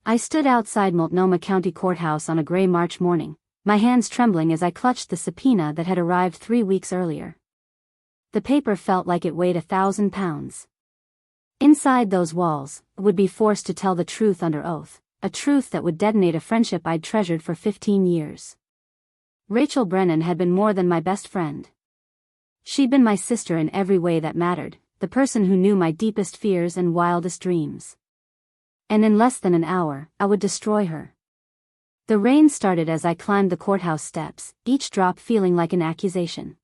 I stood outside Multnomah County Courthouse on a gray March morning, my hands trembling as I clutched the subpoena that had arrived 3 weeks earlier. The paper felt like it weighed 1,000 pounds. Inside those walls, I would be forced to tell the truth under oath, a truth that would detonate a friendship I'd treasured for 15 years. Rachel Brennan had been more than my best friend. She'd been my sister in every way that mattered, the person who knew my deepest fears and wildest dreams. And in less than an hour, I would destroy her. The rain started as I climbed the courthouse steps, each drop feeling like an accusation.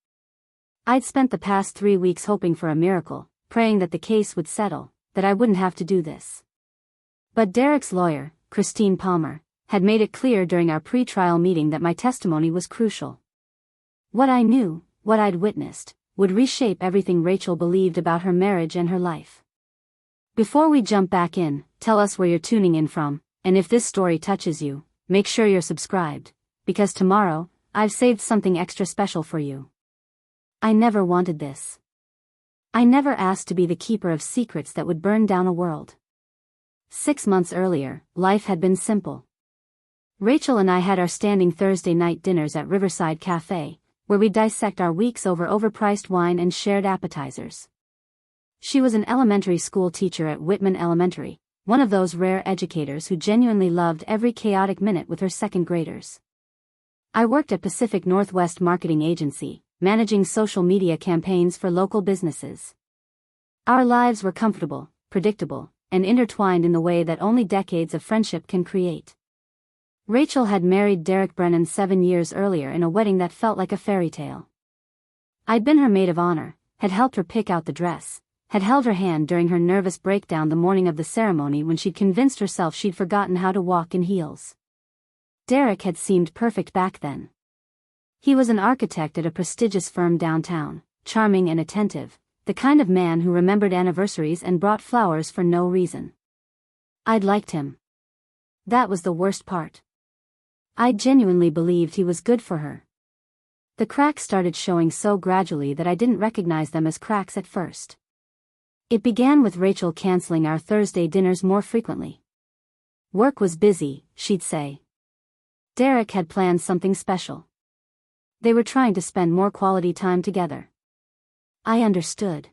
I'd spent the past 3 weeks hoping for a miracle, praying that the case would settle, that I wouldn't have to do this. But Derek's lawyer, Christine Palmer, had made it clear during our pre-trial meeting that my testimony was crucial. What I knew, what I'd witnessed, would reshape everything Rachel believed about her marriage and her life. Before we jump back in, tell us where you're tuning in from, and if this story touches you, make sure you're subscribed, because tomorrow, I've saved something extra special for you. I never wanted this. I never asked to be the keeper of secrets that would burn down a world. 6 months earlier, life had been simple. Rachel and I had our standing Thursday night dinners at Riverside Cafe, where we dissect our weeks over overpriced wine and shared appetizers. She was an elementary school teacher at Whitman Elementary, one of those rare educators who genuinely loved every chaotic minute with her second graders. I worked at Pacific Northwest Marketing Agency, managing social media campaigns for local businesses. Our lives were comfortable, predictable, and intertwined in the way that only decades of friendship can create. Rachel had married Derek Brennan 7 years earlier in a wedding that felt like a fairy tale. I'd been her maid of honor, had helped her pick out the dress, had held her hand during her nervous breakdown the morning of the ceremony when she'd convinced herself she'd forgotten how to walk in heels. Derek had seemed perfect back then. He was an architect at a prestigious firm downtown, charming and attentive, the kind of man who remembered anniversaries and brought flowers for no reason. I'd liked him. That was the worst part. I genuinely believed he was good for her. The cracks started showing so gradually that I didn't recognize them as cracks at first. It began with Rachel canceling our Thursday dinners more frequently. Work was busy, she'd say. Derek had planned something special. They were trying to spend more quality time together. I understood.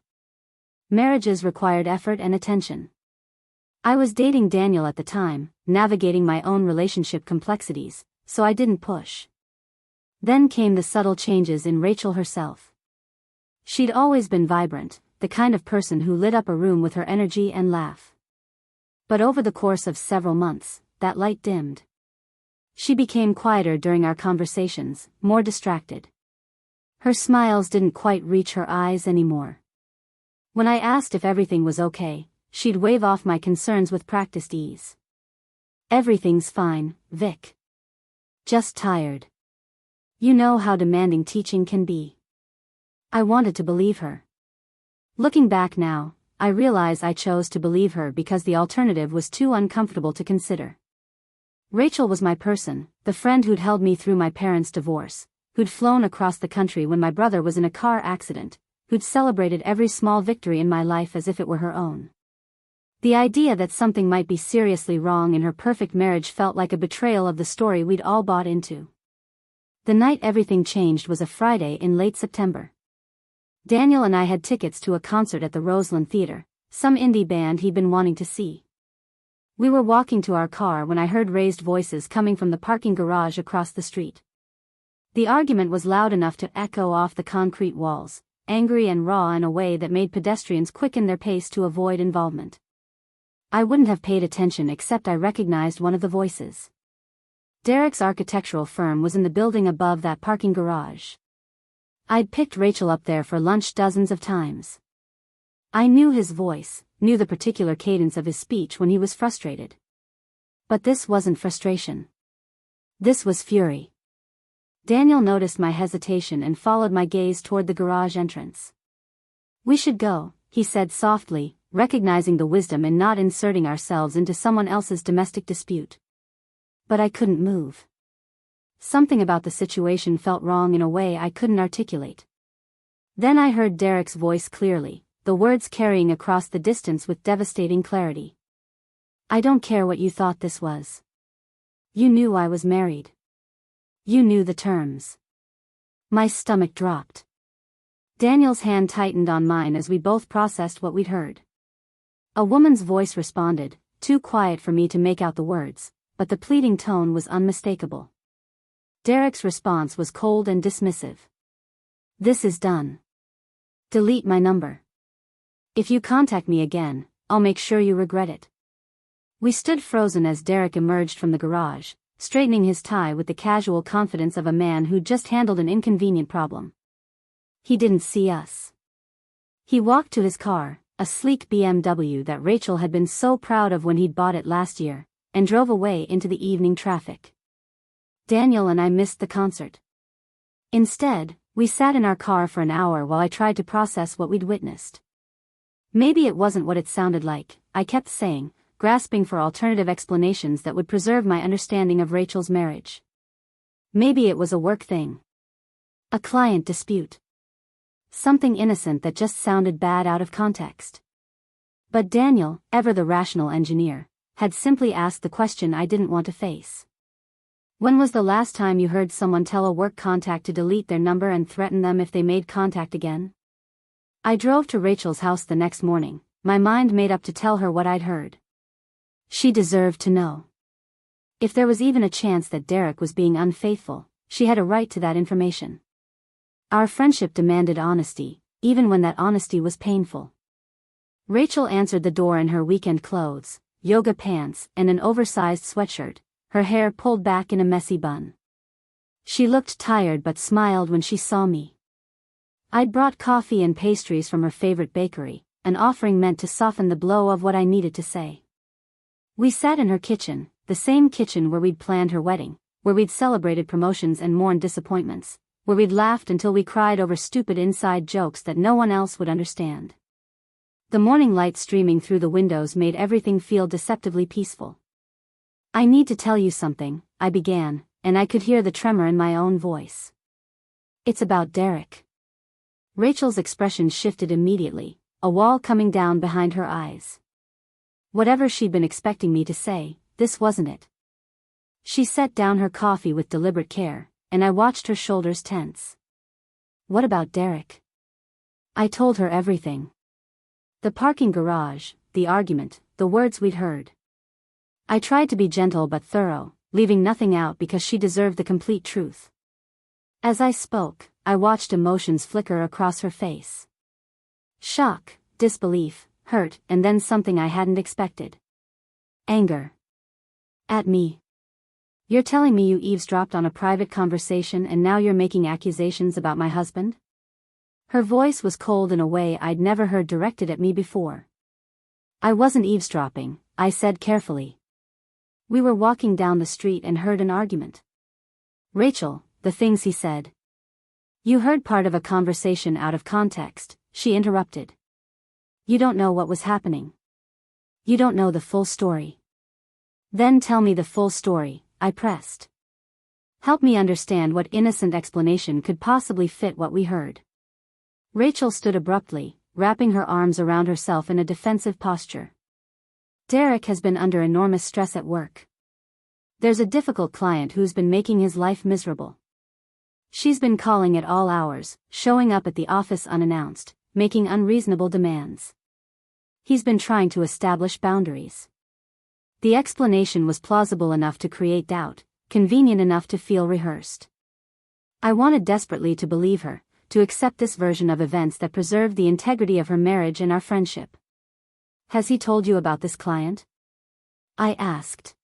Marriages required effort and attention. I was dating Daniel at the time, navigating my own relationship complexities, so I didn't push. Then came the subtle changes in Rachel herself. She'd always been vibrant, the kind of person who lit up a room with her energy and laugh. But over the course of several months, that light dimmed. She became quieter during our conversations, more distracted. Her smiles didn't quite reach her eyes anymore. When I asked if everything was okay, she'd wave off my concerns with practiced ease. "Everything's fine, Vic. Just tired. You know how demanding teaching can be." I wanted to believe her. Looking back now, I realize I chose to believe her because the alternative was too uncomfortable to consider. Rachel was my person, the friend who'd held me through my parents' divorce, who'd flown across the country when my brother was in a car accident, who'd celebrated every small victory in my life as if it were her own. The idea that something might be seriously wrong in her perfect marriage felt like a betrayal of the story we'd all bought into. The night everything changed was a Friday in late September. Daniel and I had tickets to a concert at the Roseland Theater, some indie band he'd been wanting to see. We were walking to our car when I heard raised voices coming from the parking garage across the street. The argument was loud enough to echo off the concrete walls, angry and raw in a way that made pedestrians quicken their pace to avoid involvement. I wouldn't have paid attention except I recognized one of the voices. Derek's architectural firm was in the building above that parking garage. I'd picked Rachel up there for lunch dozens of times. I knew his voice, knew the particular cadence of his speech when he was frustrated. But this wasn't frustration. This was fury. Daniel noticed my hesitation and followed my gaze toward the garage entrance. "We should go," he said softly, recognizing the wisdom in not inserting ourselves into someone else's domestic dispute. But I couldn't move. Something about the situation felt wrong in a way I couldn't articulate. Then I heard Derek's voice clearly, the words carrying across the distance with devastating clarity. I don't care what you thought this was. You knew I was married. You knew the terms. My stomach dropped. Daniel's hand tightened on mine as we both processed what we'd heard. A woman's voice responded, too quiet for me to make out the words, but the pleading tone was unmistakable. Derek's response was cold and dismissive. This is done. Delete my number. If you contact me again, I'll make sure you regret it. We stood frozen as Derek emerged from the garage, straightening his tie with the casual confidence of a man who'd just handled an inconvenient problem. He didn't see us. He walked to his car, a sleek BMW that Rachel had been so proud of when he'd bought it last year, and drove away into the evening traffic. Daniel and I missed the concert. Instead, we sat in our car for an hour while I tried to process what we'd witnessed. Maybe it wasn't what it sounded like, I kept saying, grasping for alternative explanations that would preserve my understanding of Rachel's marriage. Maybe it was a work thing. A client dispute. Something innocent that just sounded bad out of context. But Daniel, ever the rational engineer, had simply asked the question I didn't want to face. When was the last time you heard someone tell a work contact to delete their number and threaten them if they made contact again? I drove to Rachel's house the next morning, my mind made up to tell her what I'd heard. She deserved to know. If there was even a chance that Derek was being unfaithful, she had a right to that information. Our friendship demanded honesty, even when that honesty was painful. Rachel answered the door in her weekend clothes, yoga pants and an oversized sweatshirt, her hair pulled back in a messy bun. She looked tired but smiled when she saw me. I'd brought coffee and pastries from her favorite bakery, an offering meant to soften the blow of what I needed to say. We sat in her kitchen, the same kitchen where we'd planned her wedding, where we'd celebrated promotions and mourned disappointments, where we'd laughed until we cried over stupid inside jokes that no one else would understand. The morning light streaming through the windows made everything feel deceptively peaceful. I need to tell you something, I began, and I could hear the tremor in my own voice. It's about Derek. Rachel's expression shifted immediately, a wall coming down behind her eyes. Whatever she'd been expecting me to say, this wasn't it. She set down her coffee with deliberate care, and I watched her shoulders tense. What about Derek? I told her everything. The parking garage, the argument, the words we'd heard. I tried to be gentle but thorough, leaving nothing out because she deserved the complete truth. As I spoke, I watched emotions flicker across her face. Shock, disbelief, hurt, and then something I hadn't expected. Anger. At me. You're telling me you eavesdropped on a private conversation and now you're making accusations about my husband? Her voice was cold in a way I'd never heard directed at me before. I wasn't eavesdropping, I said carefully. We were walking down the street and heard an argument. Rachel, the things he said. You heard part of a conversation out of context, she interrupted. You don't know what was happening. You don't know the full story. Then tell me the full story, I pressed. Help me understand what innocent explanation could possibly fit what we heard. Rachel stood abruptly, wrapping her arms around herself in a defensive posture. Derek has been under enormous stress at work. There's a difficult client who's been making his life miserable. She's been calling at all hours, showing up at the office unannounced, making unreasonable demands. He's been trying to establish boundaries. The explanation was plausible enough to create doubt, convenient enough to feel rehearsed. I wanted desperately to believe her, to accept this version of events that preserved the integrity of her marriage and our friendship. Has he told you about this client? I asked.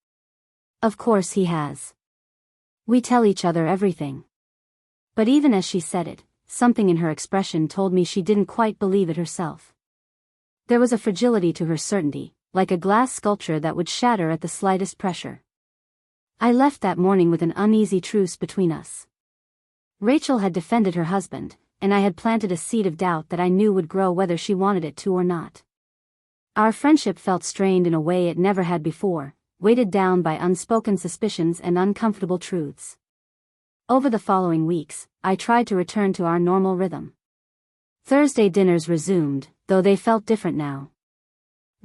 Of course he has. We tell each other everything. But even as she said it, something in her expression told me she didn't quite believe it herself. There was a fragility to her certainty, like a glass sculpture that would shatter at the slightest pressure. I left that morning with an uneasy truce between us. Rachel had defended her husband, and I had planted a seed of doubt that I knew would grow whether she wanted it to or not. Our friendship felt strained in a way it never had before, weighted down by unspoken suspicions and uncomfortable truths. Over the following weeks, I tried to return to our normal rhythm. Thursday dinners resumed, though they felt different now.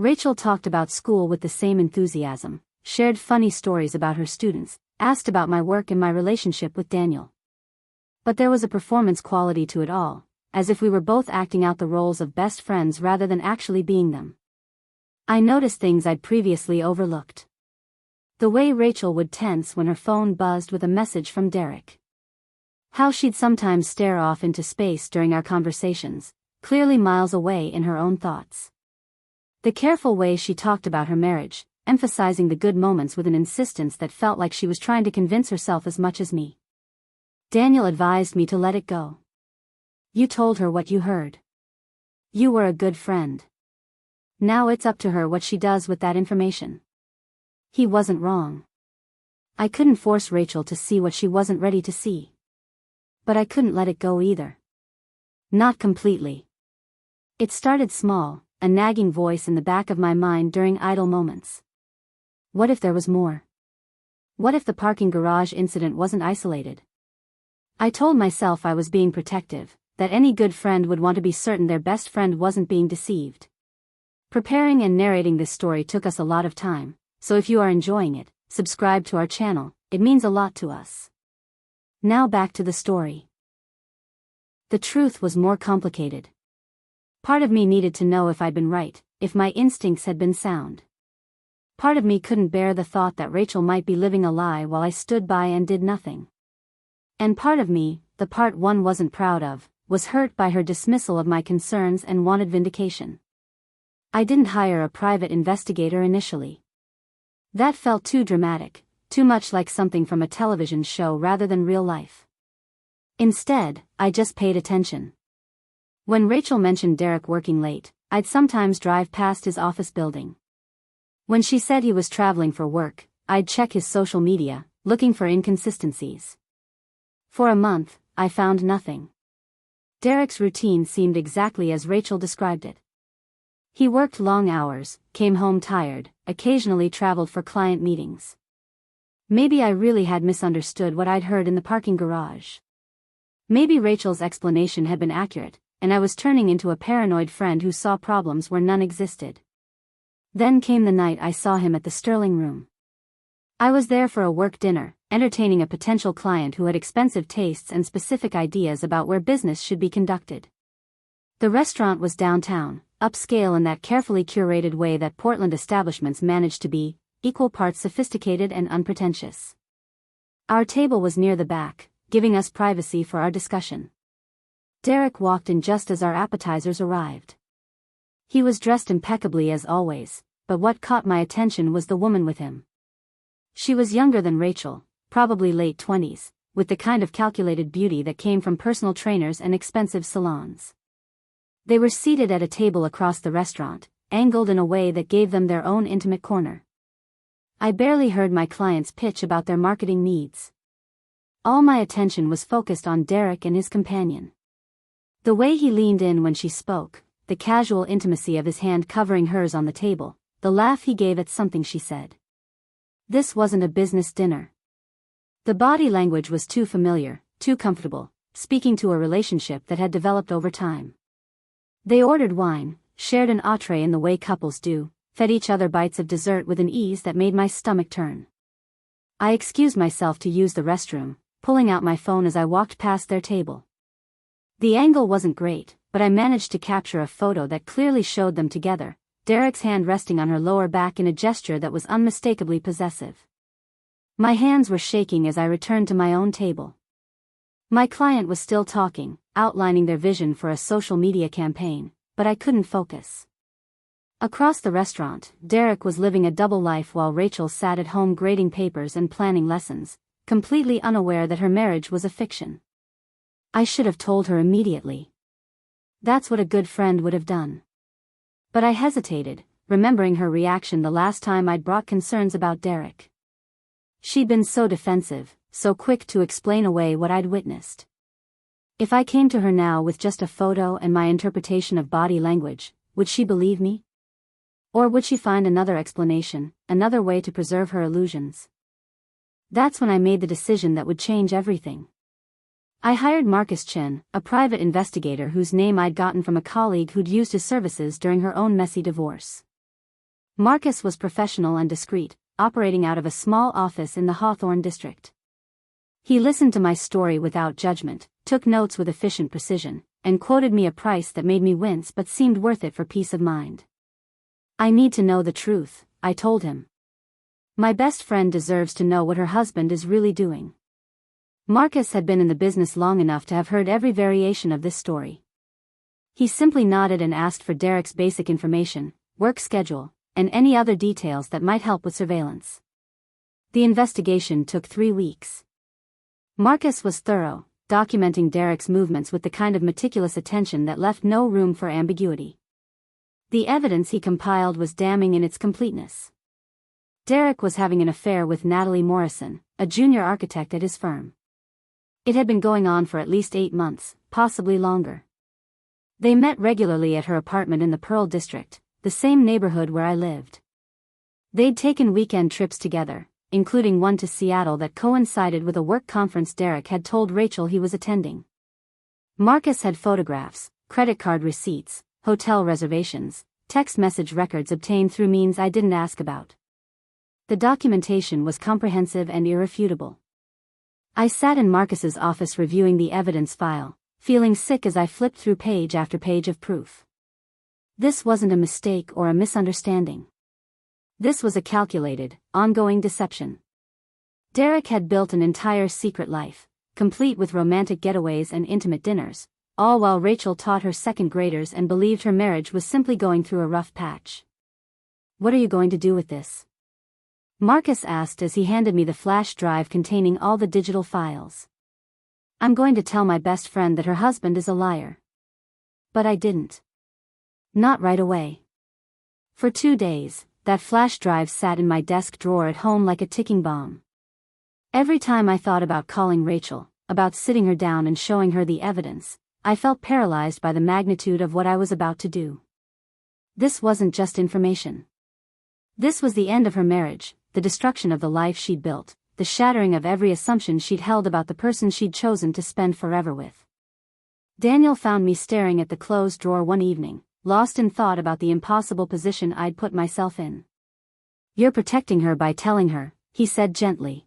Rachel talked about school with the same enthusiasm, shared funny stories about her students, asked about my work and my relationship with Daniel. But there was a performance quality to it all, as if we were both acting out the roles of best friends rather than actually being them. I noticed things I'd previously overlooked. The way Rachel would tense when her phone buzzed with a message from Derek. How she'd sometimes stare off into space during our conversations, clearly miles away in her own thoughts. The careful way she talked about her marriage, emphasizing the good moments with an insistence that felt like she was trying to convince herself as much as me. Daniel advised me to let it go. You told her what you heard. You were a good friend. Now it's up to her what she does with that information. He wasn't wrong. I couldn't force Rachel to see what she wasn't ready to see. But I couldn't let it go either. Not completely. It started small, a nagging voice in the back of my mind during idle moments. What if there was more? What if the parking garage incident wasn't isolated? I told myself I was being protective, that any good friend would want to be certain their best friend wasn't being deceived. Preparing and narrating this story took us a lot of time, so if you are enjoying it, subscribe to our channel, it means a lot to us. Now back to the story. The truth was more complicated. Part of me needed to know if I'd been right, if my instincts had been sound. Part of me couldn't bear the thought that Rachel might be living a lie while I stood by and did nothing. And part of me, the part one wasn't proud of, was hurt by her dismissal of my concerns and wanted vindication. I didn't hire a private investigator initially. That felt too dramatic, too much like something from a television show rather than real life. Instead, I just paid attention. When Rachel mentioned Derek working late, I'd sometimes drive past his office building. When she said he was traveling for work, I'd check his social media, looking for inconsistencies. For a month, I found nothing. Derek's routine seemed exactly as Rachel described it. He worked long hours, came home tired, occasionally traveled for client meetings. Maybe I really had misunderstood what I'd heard in the parking garage. Maybe Rachel's explanation had been accurate, and I was turning into a paranoid friend who saw problems where none existed. Then came the night I saw him at the Sterling Room. I was there for a work dinner, entertaining a potential client who had expensive tastes and specific ideas about where business should be conducted. The restaurant was downtown, upscale in that carefully curated way that Portland establishments manage to be, equal parts sophisticated and unpretentious. Our table was near the back, giving us privacy for our discussion. Derek walked in just as our appetizers arrived. He was dressed impeccably as always, but what caught my attention was the woman with him. She was younger than Rachel, probably late 20s, with the kind of calculated beauty that came from personal trainers and expensive salons. They were seated at a table across the restaurant, angled in a way that gave them their own intimate corner. I barely heard my clients pitch about their marketing needs. All my attention was focused on Derek and his companion. The way he leaned in when she spoke, the casual intimacy of his hand covering hers on the table, the laugh he gave at something she said. This wasn't a business dinner. The body language was too familiar, too comfortable, speaking to a relationship that had developed over time. They ordered wine, shared an entree in the way couples do, fed each other bites of dessert with an ease that made my stomach turn. I excused myself to use the restroom, pulling out my phone as I walked past their table. The angle wasn't great, but I managed to capture a photo that clearly showed them together, Derek's hand resting on her lower back in a gesture that was unmistakably possessive. My hands were shaking as I returned to my own table. My client was still talking, outlining their vision for a social media campaign, but I couldn't focus. Across the restaurant, Derek was living a double life while Rachel sat at home grading papers and planning lessons, completely unaware that her marriage was a fiction. I should have told her immediately. That's what a good friend would have done. But I hesitated, remembering her reaction the last time I'd brought concerns about Derek. She'd been so defensive, so quick to explain away what I'd witnessed. If I came to her now with just a photo and my interpretation of body language, would she believe me? Or would she find another explanation, another way to preserve her illusions? That's when I made the decision that would change everything. I hired Marcus Chen, a private investigator whose name I'd gotten from a colleague who'd used his services during her own messy divorce. Marcus was professional and discreet, operating out of a small office in the Hawthorne district. He listened to my story without judgment, took notes with efficient precision, and quoted me a price that made me wince but seemed worth it for peace of mind. "I need to know the truth," I told him. "My best friend deserves to know what her husband is really doing." Marcus had been in the business long enough to have heard every variation of this story. He simply nodded and asked for Derek's basic information, work schedule, and any other details that might help with surveillance. The investigation took 3 weeks. Marcus was thorough, documenting Derek's movements with the kind of meticulous attention that left no room for ambiguity. The evidence he compiled was damning in its completeness. Derek was having an affair with Natalie Morrison, a junior architect at his firm. It had been going on for at least 8 months, possibly longer. They met regularly at her apartment in the Pearl District, the same neighborhood where I lived. They'd taken weekend trips together, including one to Seattle that coincided with a work conference Derek had told Rachel he was attending. Marcus had photographs, credit card receipts, hotel reservations, text message records obtained through means I didn't ask about. The documentation was comprehensive and irrefutable. I sat in Marcus's office reviewing the evidence file, feeling sick as I flipped through page after page of proof. This wasn't a mistake or a misunderstanding. This was a calculated, ongoing deception. Derek had built an entire secret life, complete with romantic getaways and intimate dinners, all while Rachel taught her second graders and believed her marriage was simply going through a rough patch. "What are you going to do with this?" Marcus asked as he handed me the flash drive containing all the digital files. "I'm going to tell my best friend that her husband is a liar." But I didn't. Not right away. For 2 days, that flash drive sat in my desk drawer at home like a ticking bomb. Every time I thought about calling Rachel, about sitting her down and showing her the evidence, I felt paralyzed by the magnitude of what I was about to do. This wasn't just information. This was the end of her marriage, the destruction of the life she'd built, the shattering of every assumption she'd held about the person she'd chosen to spend forever with. Daniel found me staring at the closed drawer one evening, lost in thought about the impossible position I'd put myself in. "You're protecting her by telling her," he said gently.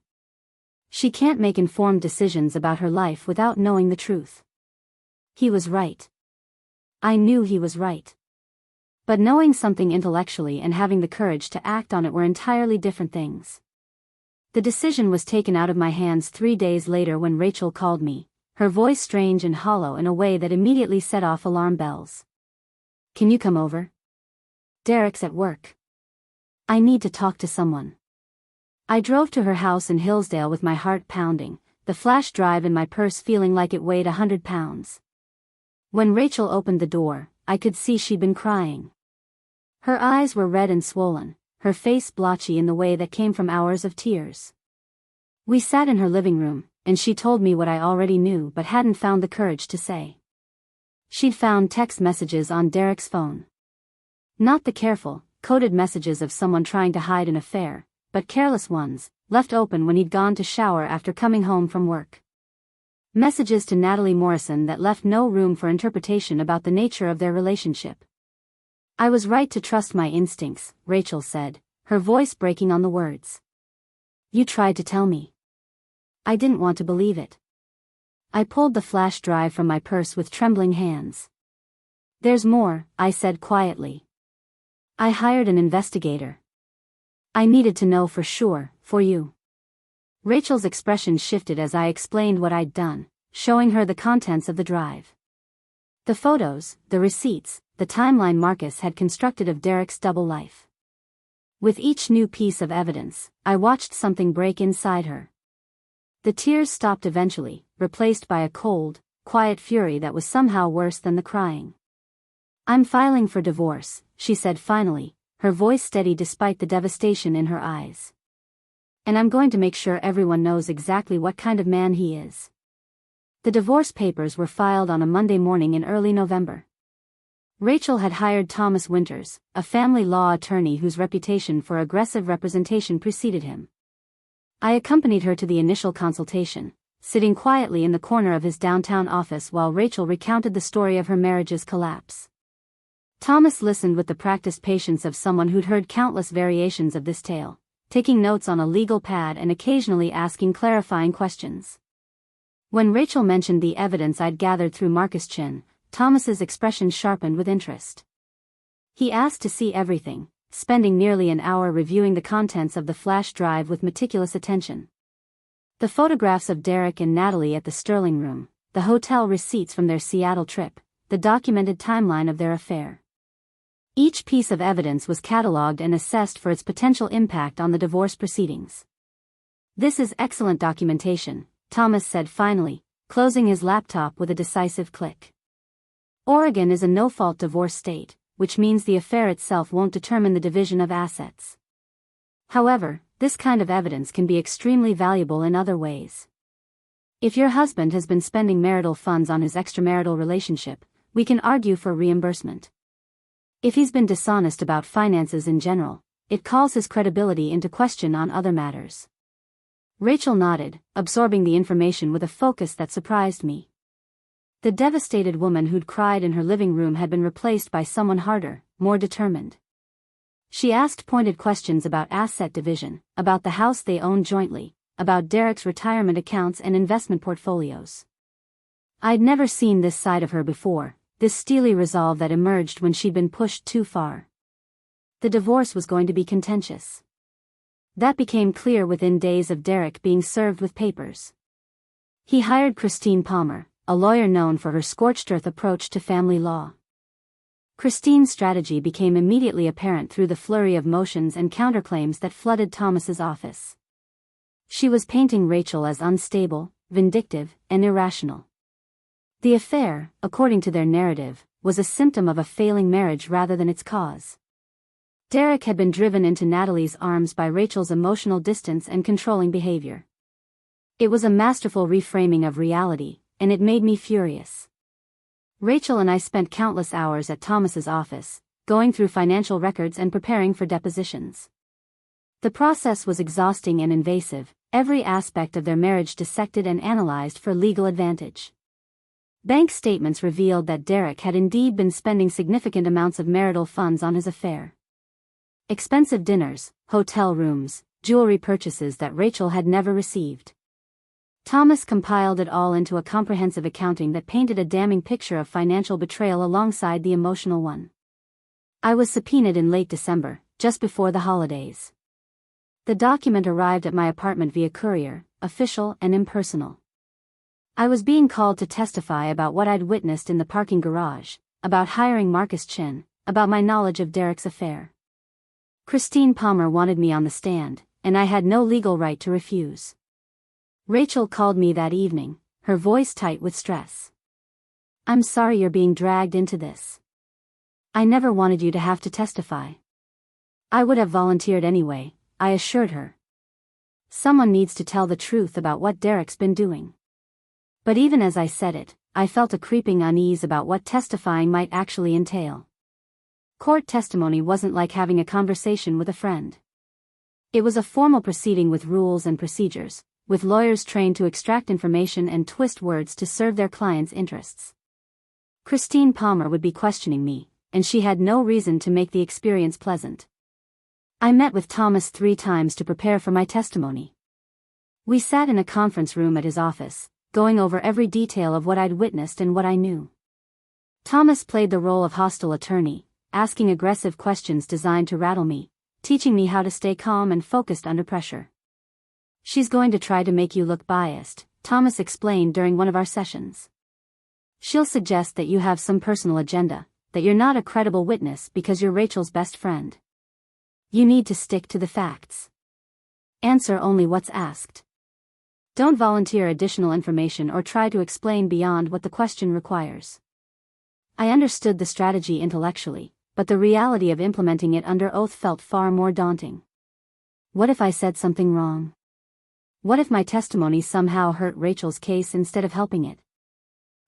"She can't make informed decisions about her life without knowing the truth." He was right. I knew he was right. But knowing something intellectually and having the courage to act on it were entirely different things. The decision was taken out of my hands 3 days later when Rachel called me, her voice strange and hollow in a way that immediately set off alarm bells. "Can you come over? Derek's at work. I need to talk to someone." I drove to her house in Hillsdale with my heart pounding, the flash drive in my purse feeling like it weighed 100 pounds. When Rachel opened the door, I could see she'd been crying. Her eyes were red and swollen, her face blotchy in the way that came from hours of tears. We sat in her living room, and she told me what I already knew but hadn't found the courage to say. She'd found text messages on Derek's phone. Not the careful, coded messages of someone trying to hide an affair, but careless ones, left open when he'd gone to shower after coming home from work. Messages to Natalie Morrison that left no room for interpretation about the nature of their relationship. "I was right to trust my instincts," Rachel said, her voice breaking on the words. "You tried to tell me. I didn't want to believe it." I pulled the flash drive from my purse with trembling hands. "There's more," I said quietly. "I hired an investigator. I needed to know for sure, for you." Rachel's expression shifted as I explained what I'd done, showing her the contents of the drive. The photos, the receipts, the timeline Marcus had constructed of Derek's double life. With each new piece of evidence, I watched something break inside her. The tears stopped eventually, replaced by a cold, quiet fury that was somehow worse than the crying. "I'm filing for divorce," she said finally, her voice steady despite the devastation in her eyes. "And I'm going to make sure everyone knows exactly what kind of man he is." The divorce papers were filed on a Monday morning in early November. Rachel had hired Thomas Winters, a family law attorney whose reputation for aggressive representation preceded him. I accompanied her to the initial consultation, sitting quietly in the corner of his downtown office while Rachel recounted the story of her marriage's collapse. Thomas listened with the practiced patience of someone who'd heard countless variations of this tale, taking notes on a legal pad and occasionally asking clarifying questions. When Rachel mentioned the evidence I'd gathered through Marcus Chin, Thomas's expression sharpened with interest. He asked to see everything, spending nearly an hour reviewing the contents of the flash drive with meticulous attention. The photographs of Derek and Natalie at the Sterling Room, the hotel receipts from their Seattle trip, the documented timeline of their affair. Each piece of evidence was catalogued and assessed for its potential impact on the divorce proceedings. "This is excellent documentation," Thomas said finally, closing his laptop with a decisive click. "Oregon is a no-fault divorce state, which means the affair itself won't determine the division of assets. However, this kind of evidence can be extremely valuable in other ways. If your husband has been spending marital funds on his extramarital relationship, we can argue for reimbursement. If he's been dishonest about finances in general, it calls his credibility into question on other matters." Rachel nodded, absorbing the information with a focus that surprised me. The devastated woman who'd cried in her living room had been replaced by someone harder, more determined. She asked pointed questions about asset division, about the house they owned jointly, about Derek's retirement accounts and investment portfolios. I'd never seen this side of her before, this steely resolve that emerged when she'd been pushed too far. The divorce was going to be contentious. That became clear within days of Derek being served with papers. He hired Christine Palmer, a lawyer known for her scorched-earth approach to family law. Christine's strategy became immediately apparent through the flurry of motions and counterclaims that flooded Thomas's office. She was painting Rachel as unstable, vindictive, and irrational. The affair, according to their narrative, was a symptom of a failing marriage rather than its cause. Derek had been driven into Natalie's arms by Rachel's emotional distance and controlling behavior. It was a masterful reframing of reality, and it made me furious. Rachel and I spent countless hours at Thomas's office, going through financial records and preparing for depositions. The process was exhausting and invasive, every aspect of their marriage dissected and analyzed for legal advantage. Bank statements revealed that Derek had indeed been spending significant amounts of marital funds on his affair. Expensive dinners, hotel rooms, jewelry purchases that Rachel had never received. Thomas compiled it all into a comprehensive accounting that painted a damning picture of financial betrayal alongside the emotional one. I was subpoenaed in late December, just before the holidays. The document arrived at my apartment via courier, official and impersonal. I was being called to testify about what I'd witnessed in the parking garage, about hiring Marcus Chin, about my knowledge of Derek's affair. Christine Palmer wanted me on the stand, and I had no legal right to refuse. Rachel called me that evening, her voice tight with stress. "I'm sorry you're being dragged into this. I never wanted you to have to testify." I would have volunteered anyway, I assured her. Someone needs to tell the truth about what Derek's been doing. But even as I said it, I felt a creeping unease about what testifying might actually entail. Court testimony wasn't like having a conversation with a friend. It was a formal proceeding with rules and procedures, with lawyers trained to extract information and twist words to serve their clients' interests. Christine Palmer would be questioning me, and she had no reason to make the experience pleasant. I met with Thomas 3 times to prepare for my testimony. We sat in a conference room at his office, going over every detail of what I'd witnessed and what I knew. Thomas played the role of hostile attorney, asking aggressive questions designed to rattle me, teaching me how to stay calm and focused under pressure. "She's going to try to make you look biased," Thomas explained during one of our sessions. "She'll suggest that you have some personal agenda, that you're not a credible witness because you're Rachel's best friend. You need to stick to the facts. Answer only what's asked. Don't volunteer additional information or try to explain beyond what the question requires." I understood the strategy intellectually, but the reality of implementing it under oath felt far more daunting. What if I said something wrong? What if my testimony somehow hurt Rachel's case instead of helping it?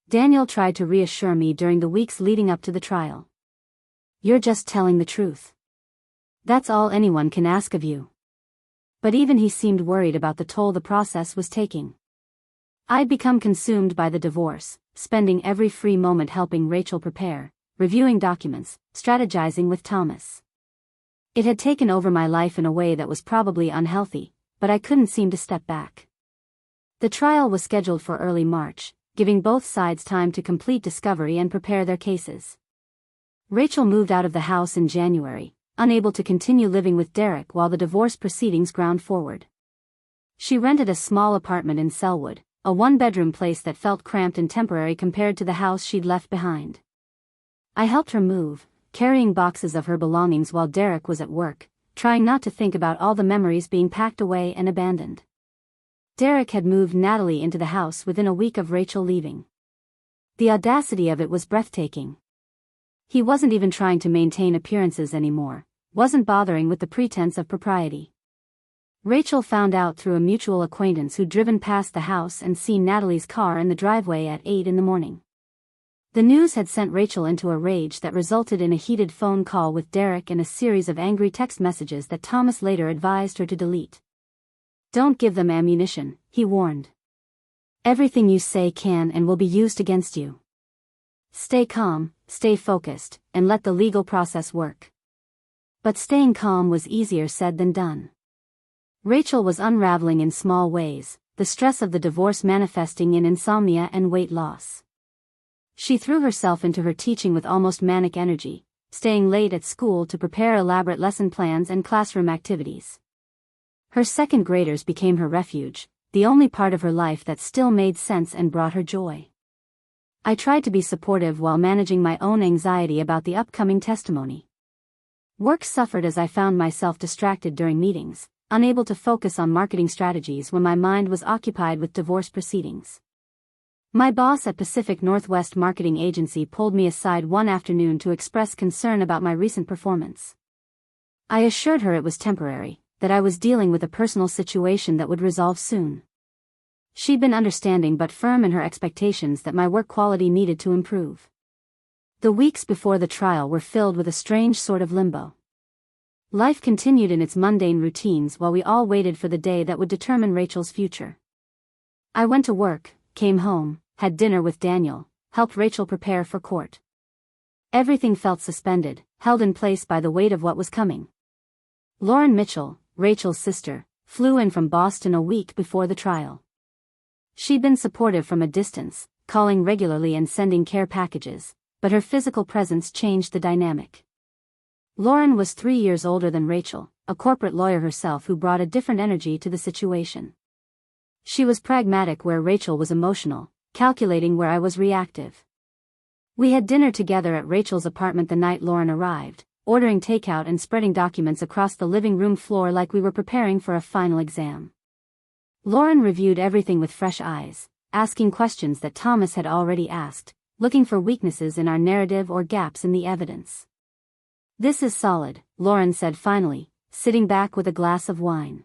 Daniel tried to reassure me during the weeks leading up to the trial. "You're just telling the truth. That's all anyone can ask of you." But even he seemed worried about the toll the process was taking. I'd become consumed by the divorce, spending every free moment helping Rachel prepare, reviewing documents, strategizing with Thomas. It had taken over my life in a way that was probably unhealthy, but I couldn't seem to step back. The trial was scheduled for early March, giving both sides time to complete discovery and prepare their cases. Rachel moved out of the house in January, unable to continue living with Derek while the divorce proceedings ground forward. She rented a small apartment in Selwood, a one-bedroom place that felt cramped and temporary compared to the house she'd left behind. I helped her move, carrying boxes of her belongings while Derek was at work, trying not to think about all the memories being packed away and abandoned. Derek had moved Natalie into the house within a week of Rachel leaving. The audacity of it was breathtaking. He wasn't even trying to maintain appearances anymore, wasn't bothering with the pretense of propriety. Rachel found out through a mutual acquaintance who'd driven past the house and seen Natalie's car in the driveway at 8 in the morning. The news had sent Rachel into a rage that resulted in a heated phone call with Derek and a series of angry text messages that Thomas later advised her to delete. "Don't give them ammunition," he warned. "Everything you say can and will be used against you. Stay calm, stay focused, and let the legal process work." But staying calm was easier said than done. Rachel was unraveling in small ways, the stress of the divorce manifesting in insomnia and weight loss. She threw herself into her teaching with almost manic energy, staying late at school to prepare elaborate lesson plans and classroom activities. Her second graders became her refuge, the only part of her life that still made sense and brought her joy. I tried to be supportive while managing my own anxiety about the upcoming testimony. Work suffered as I found myself distracted during meetings, unable to focus on marketing strategies when my mind was occupied with divorce proceedings. My boss at Pacific Northwest Marketing Agency pulled me aside one afternoon to express concern about my recent performance. I assured her it was temporary, that I was dealing with a personal situation that would resolve soon. She'd been understanding but firm in her expectations that my work quality needed to improve. The weeks before the trial were filled with a strange sort of limbo. Life continued in its mundane routines while we all waited for the day that would determine Rachel's future. I went to work, came home, had dinner with Daniel, helped Rachel prepare for court. Everything felt suspended, held in place by the weight of what was coming. Lauren Mitchell, Rachel's sister, flew in from Boston a week before the trial. She'd been supportive from a distance, calling regularly and sending care packages, but her physical presence changed the dynamic. Lauren was 3 years older than Rachel, a corporate lawyer herself who brought a different energy to the situation. She was pragmatic where Rachel was emotional, calculating where I was reactive. We had dinner together at Rachel's apartment the night Lauren arrived, ordering takeout and spreading documents across the living room floor like we were preparing for a final exam. Lauren reviewed everything with fresh eyes, asking questions that Thomas had already asked, looking for weaknesses in our narrative or gaps in the evidence. "This is solid," Lauren said finally, sitting back with a glass of wine.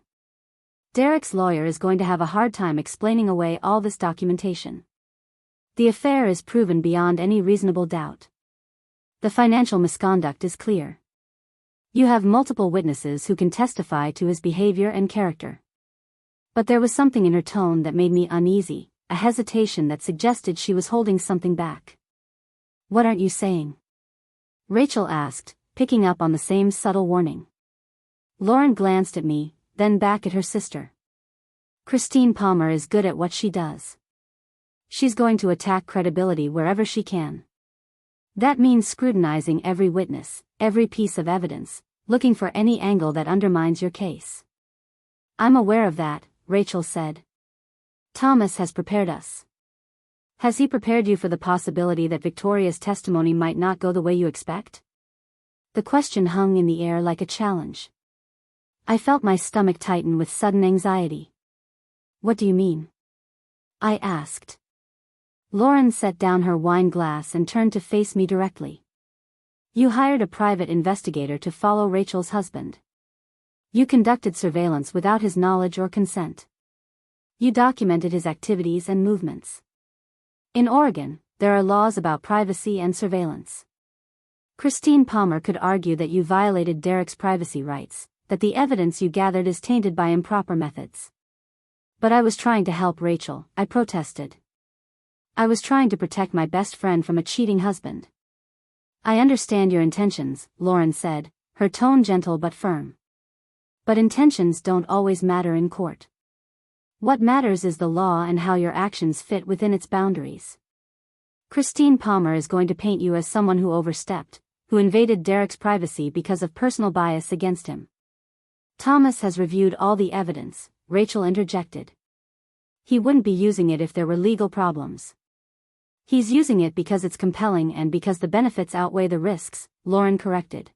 "Derek's lawyer is going to have a hard time explaining away all this documentation. The affair is proven beyond any reasonable doubt. The financial misconduct is clear. You have multiple witnesses who can testify to his behavior and character." But there was something in her tone that made me uneasy, a hesitation that suggested she was holding something back. "What aren't you saying?" Rachel asked, picking up on the same subtle warning. Lauren glanced at me, then back at her sister. "Christine Palmer is good at what she does. She's going to attack credibility wherever she can. That means scrutinizing every witness, every piece of evidence, looking for any angle that undermines your case." "I'm aware of that," Rachel said. "Thomas has prepared us." "Has he prepared you for the possibility that Victoria's testimony might not go the way you expect?" The question hung in the air like a challenge. I felt my stomach tighten with sudden anxiety. "What do you mean?" I asked. Lauren set down her wine glass and turned to face me directly. "You hired a private investigator to follow Rachel's husband. You conducted surveillance without his knowledge or consent. You documented his activities and movements. In Oregon, there are laws about privacy and surveillance. Christine Palmer could argue that you violated Derek's privacy rights, that the evidence you gathered is tainted by improper methods. But I was trying to help Rachel," I protested. "I was trying to protect my best friend from a cheating husband. I understand your intentions, Lauren said, her tone gentle but firm. But intentions don't always matter in court. What matters is the law and how your actions fit within its boundaries. Christine Palmer is going to paint you as someone who overstepped, who invaded Derek's privacy because of personal bias against him. Thomas has reviewed all the evidence, Rachel interjected. He wouldn't be using it if there were legal problems. He's using it because it's compelling and because the benefits outweigh the risks, Lauren corrected.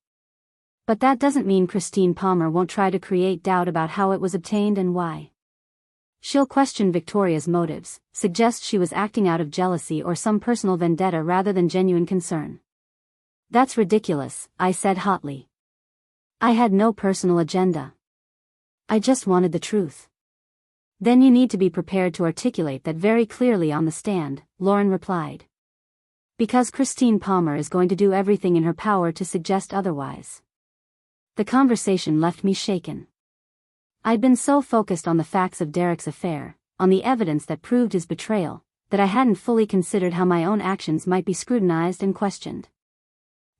But that doesn't mean Christine Palmer won't try to create doubt about how it was obtained and why. She'll question Victoria's motives, suggest she was acting out of jealousy or some personal vendetta rather than genuine concern. That's ridiculous, I said hotly. I had no personal agenda. I just wanted the truth. Then you need to be prepared to articulate that very clearly on the stand, Lauren replied. Because Christine Palmer is going to do everything in her power to suggest otherwise. The conversation left me shaken. I'd been so focused on the facts of Derek's affair, on the evidence that proved his betrayal, that I hadn't fully considered how my own actions might be scrutinized and questioned.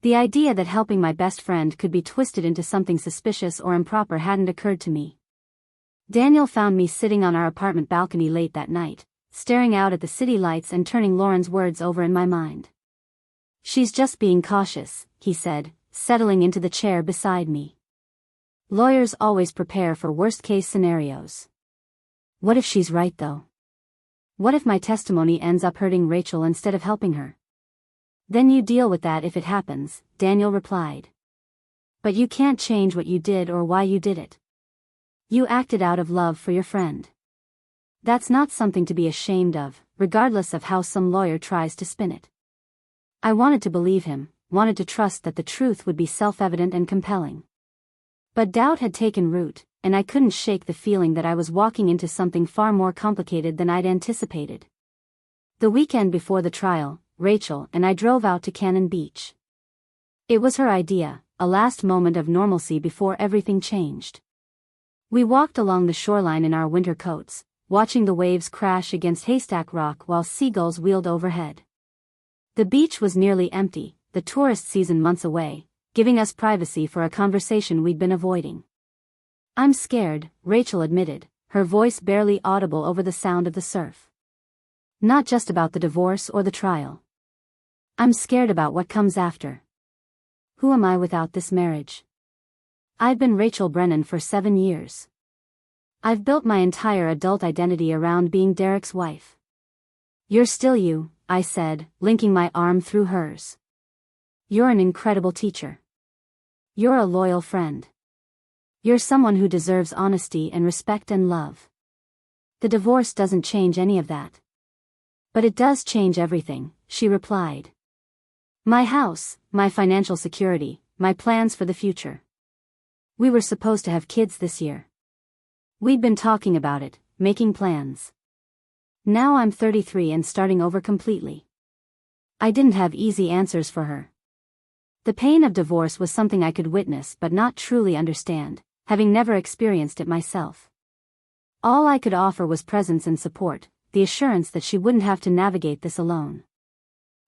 The idea that helping my best friend could be twisted into something suspicious or improper hadn't occurred to me. Daniel found me sitting on our apartment balcony late that night, staring out at the city lights and turning Lauren's words over in my mind. She's just being cautious, he said, settling into the chair beside me. Lawyers always prepare for worst-case scenarios. What if she's right though? What if my testimony ends up hurting Rachel instead of helping her? Then you deal with that if it happens, Daniel replied. But you can't change what you did or why you did it. You acted out of love for your friend. That's not something to be ashamed of, regardless of how some lawyer tries to spin it. I wanted to believe him, wanted to trust that the truth would be self-evident and compelling. But doubt had taken root, and I couldn't shake the feeling that I was walking into something far more complicated than I'd anticipated. The weekend before the trial, Rachel and I drove out to Cannon Beach. It was her idea, a last moment of normalcy before everything changed. We walked along the shoreline in our winter coats, watching the waves crash against Haystack Rock while seagulls wheeled overhead. The beach was nearly empty, the tourist season months away, giving us privacy for a conversation we'd been avoiding. I'm scared, Rachel admitted, her voice barely audible over the sound of the surf. Not just about the divorce or the trial. I'm scared about what comes after. Who am I without this marriage? I've been Rachel Brennan for 7 years. I've built my entire adult identity around being Derek's wife. You're still you, I said, linking my arm through hers. You're an incredible teacher. You're a loyal friend. You're someone who deserves honesty and respect and love. The divorce doesn't change any of that. But it does change everything, she replied. My house, my financial security, my plans for the future. We were supposed to have kids this year. We'd been talking about it, making plans. Now I'm 33 and starting over completely. I didn't have easy answers for her. The pain of divorce was something I could witness but not truly understand, having never experienced it myself. All I could offer was presence and support, the assurance that she wouldn't have to navigate this alone.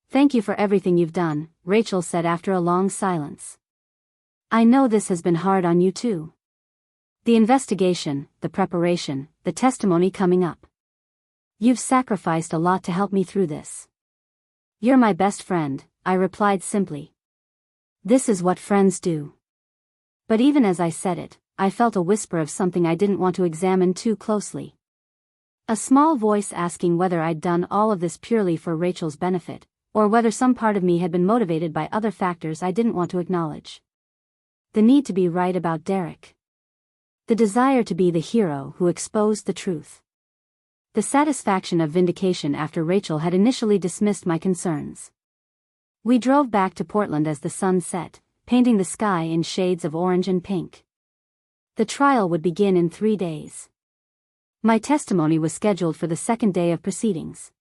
Thank you for everything you've done, Rachel said after a long silence. I know this has been hard on you too. The investigation, the preparation, the testimony coming up. You've sacrificed a lot to help me through this. You're my best friend, I replied simply. This is what friends do. But even as I said it, I felt a whisper of something I didn't want to examine too closely. A small voice asking whether I'd done all of this purely for Rachel's benefit, or whether some part of me had been motivated by other factors I didn't want to acknowledge. The need to be right about Derek. The desire to be the hero who exposed the truth. The satisfaction of vindication after Rachel had initially dismissed my concerns. We drove back to Portland as the sun set, painting the sky in shades of orange and pink. The trial would begin in 3 days. My testimony was scheduled for the second day of proceedings.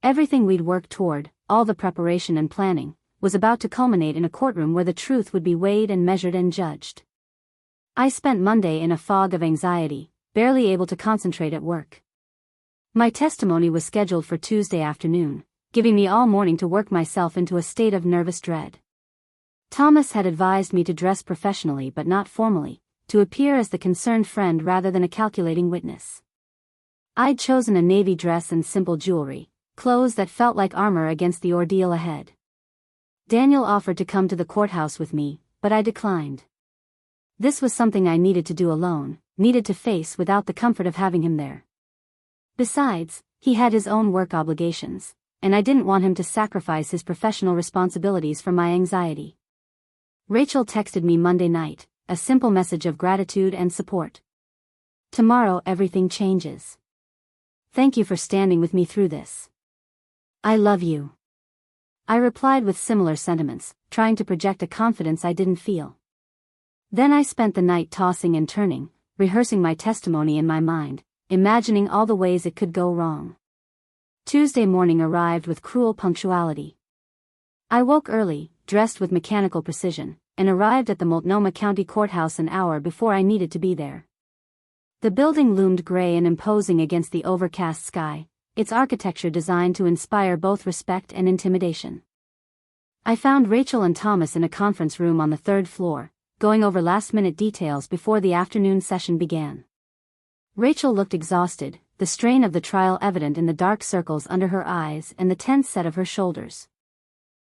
Everything we'd worked toward, all the preparation and planning, was about to culminate in a courtroom where the truth would be weighed and measured and judged. I spent Monday in a fog of anxiety, barely able to concentrate at work. My testimony was scheduled for Tuesday afternoon, giving me all morning to work myself into a state of nervous dread. Thomas had advised me to dress professionally but not formally, to appear as the concerned friend rather than a calculating witness. I'd chosen a navy dress and simple jewelry, clothes that felt like armor against the ordeal ahead. Daniel offered to come to the courthouse with me, but I declined. This was something I needed to do alone, needed to face without the comfort of having him there. Besides, he had his own work obligations, and I didn't want him to sacrifice his professional responsibilities for my anxiety. Rachel texted me Monday night, a simple message of gratitude and support. "Tomorrow everything changes. Thank you for standing with me through this. I love you." I replied with similar sentiments, trying to project a confidence I didn't feel. Then I spent the night tossing and turning, rehearsing my testimony in my mind, imagining all the ways it could go wrong. Tuesday morning arrived with cruel punctuality. I woke early, dressed with mechanical precision, and arrived at the Multnomah County Courthouse an hour before I needed to be there. The building loomed gray and imposing against the overcast sky, its architecture designed to inspire both respect and intimidation. I found Rachel and Thomas in a conference room on the third floor, going over last-minute details before the afternoon session began. Rachel looked exhausted, the strain of the trial evident in the dark circles under her eyes and the tense set of her shoulders.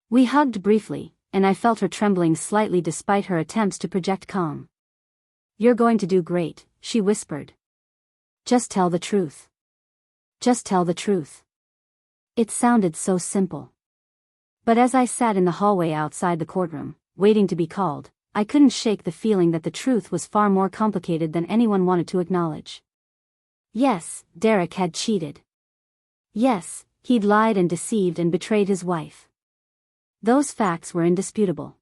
We hugged briefly, and I felt her trembling slightly despite her attempts to project calm. "You're going to do great," she whispered. "Just tell the truth. Just tell the truth." It sounded so simple. But as I sat in the hallway outside the courtroom, waiting to be called, I couldn't shake the feeling that the truth was far more complicated than anyone wanted to acknowledge. Yes, Derek had cheated. Yes, he'd lied and deceived and betrayed his wife. Those facts were indisputable.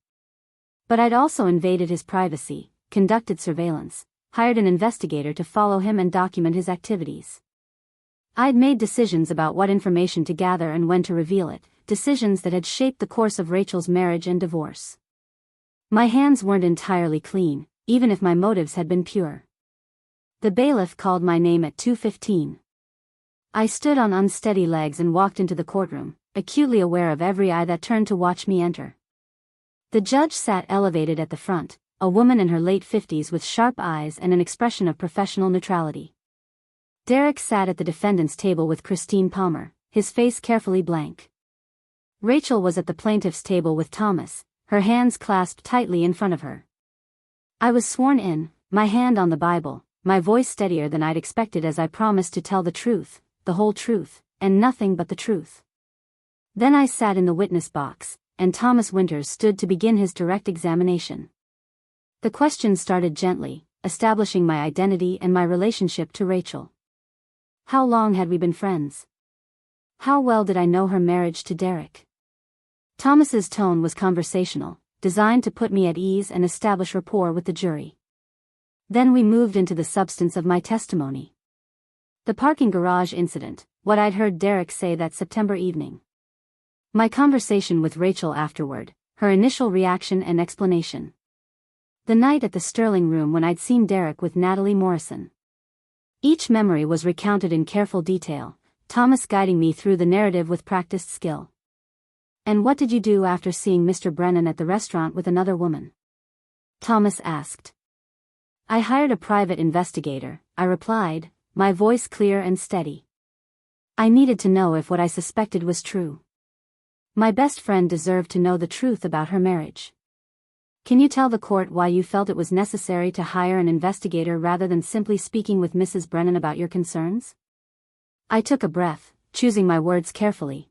But I'd also invaded his privacy, conducted surveillance, hired an investigator to follow him and document his activities. I'd made decisions about what information to gather and when to reveal it, decisions that had shaped the course of Rachel's marriage and divorce. My hands weren't entirely clean, even if my motives had been pure. The bailiff called my name at 2:15. I stood on unsteady legs and walked into the courtroom, acutely aware of every eye that turned to watch me enter. The judge sat elevated at the front, a woman in her late 50s with sharp eyes and an expression of professional neutrality. Derek sat at the defendant's table with Christine Palmer, his face carefully blank. Rachel was at the plaintiff's table with Thomas, her hands clasped tightly in front of her. I was sworn in, my hand on the Bible, my voice steadier than I'd expected as I promised to tell the truth, the whole truth, and nothing but the truth. Then I sat in the witness box, and Thomas Winters stood to begin his direct examination. The questions started gently, establishing my identity and my relationship to Rachel. How long had we been friends? How well did I know her marriage to Derek? Thomas's tone was conversational, designed to put me at ease and establish rapport with the jury. Then we moved into the substance of my testimony. The parking garage incident, what I'd heard Derek say that September evening. My conversation with Rachel afterward, her initial reaction and explanation. The night at the Sterling Room when I'd seen Derek with Natalie Morrison. Each memory was recounted in careful detail, Thomas guiding me through the narrative with practiced skill. "And what did you do after seeing Mr. Brennan at the restaurant with another woman?" Thomas asked. "I hired a private investigator," I replied, my voice clear and steady. I needed to know if what I suspected was true. My best friend deserved to know the truth about her marriage. "Can you tell the court why you felt it was necessary to hire an investigator rather than simply speaking with Mrs. Brennan about your concerns?" I took a breath, choosing my words carefully.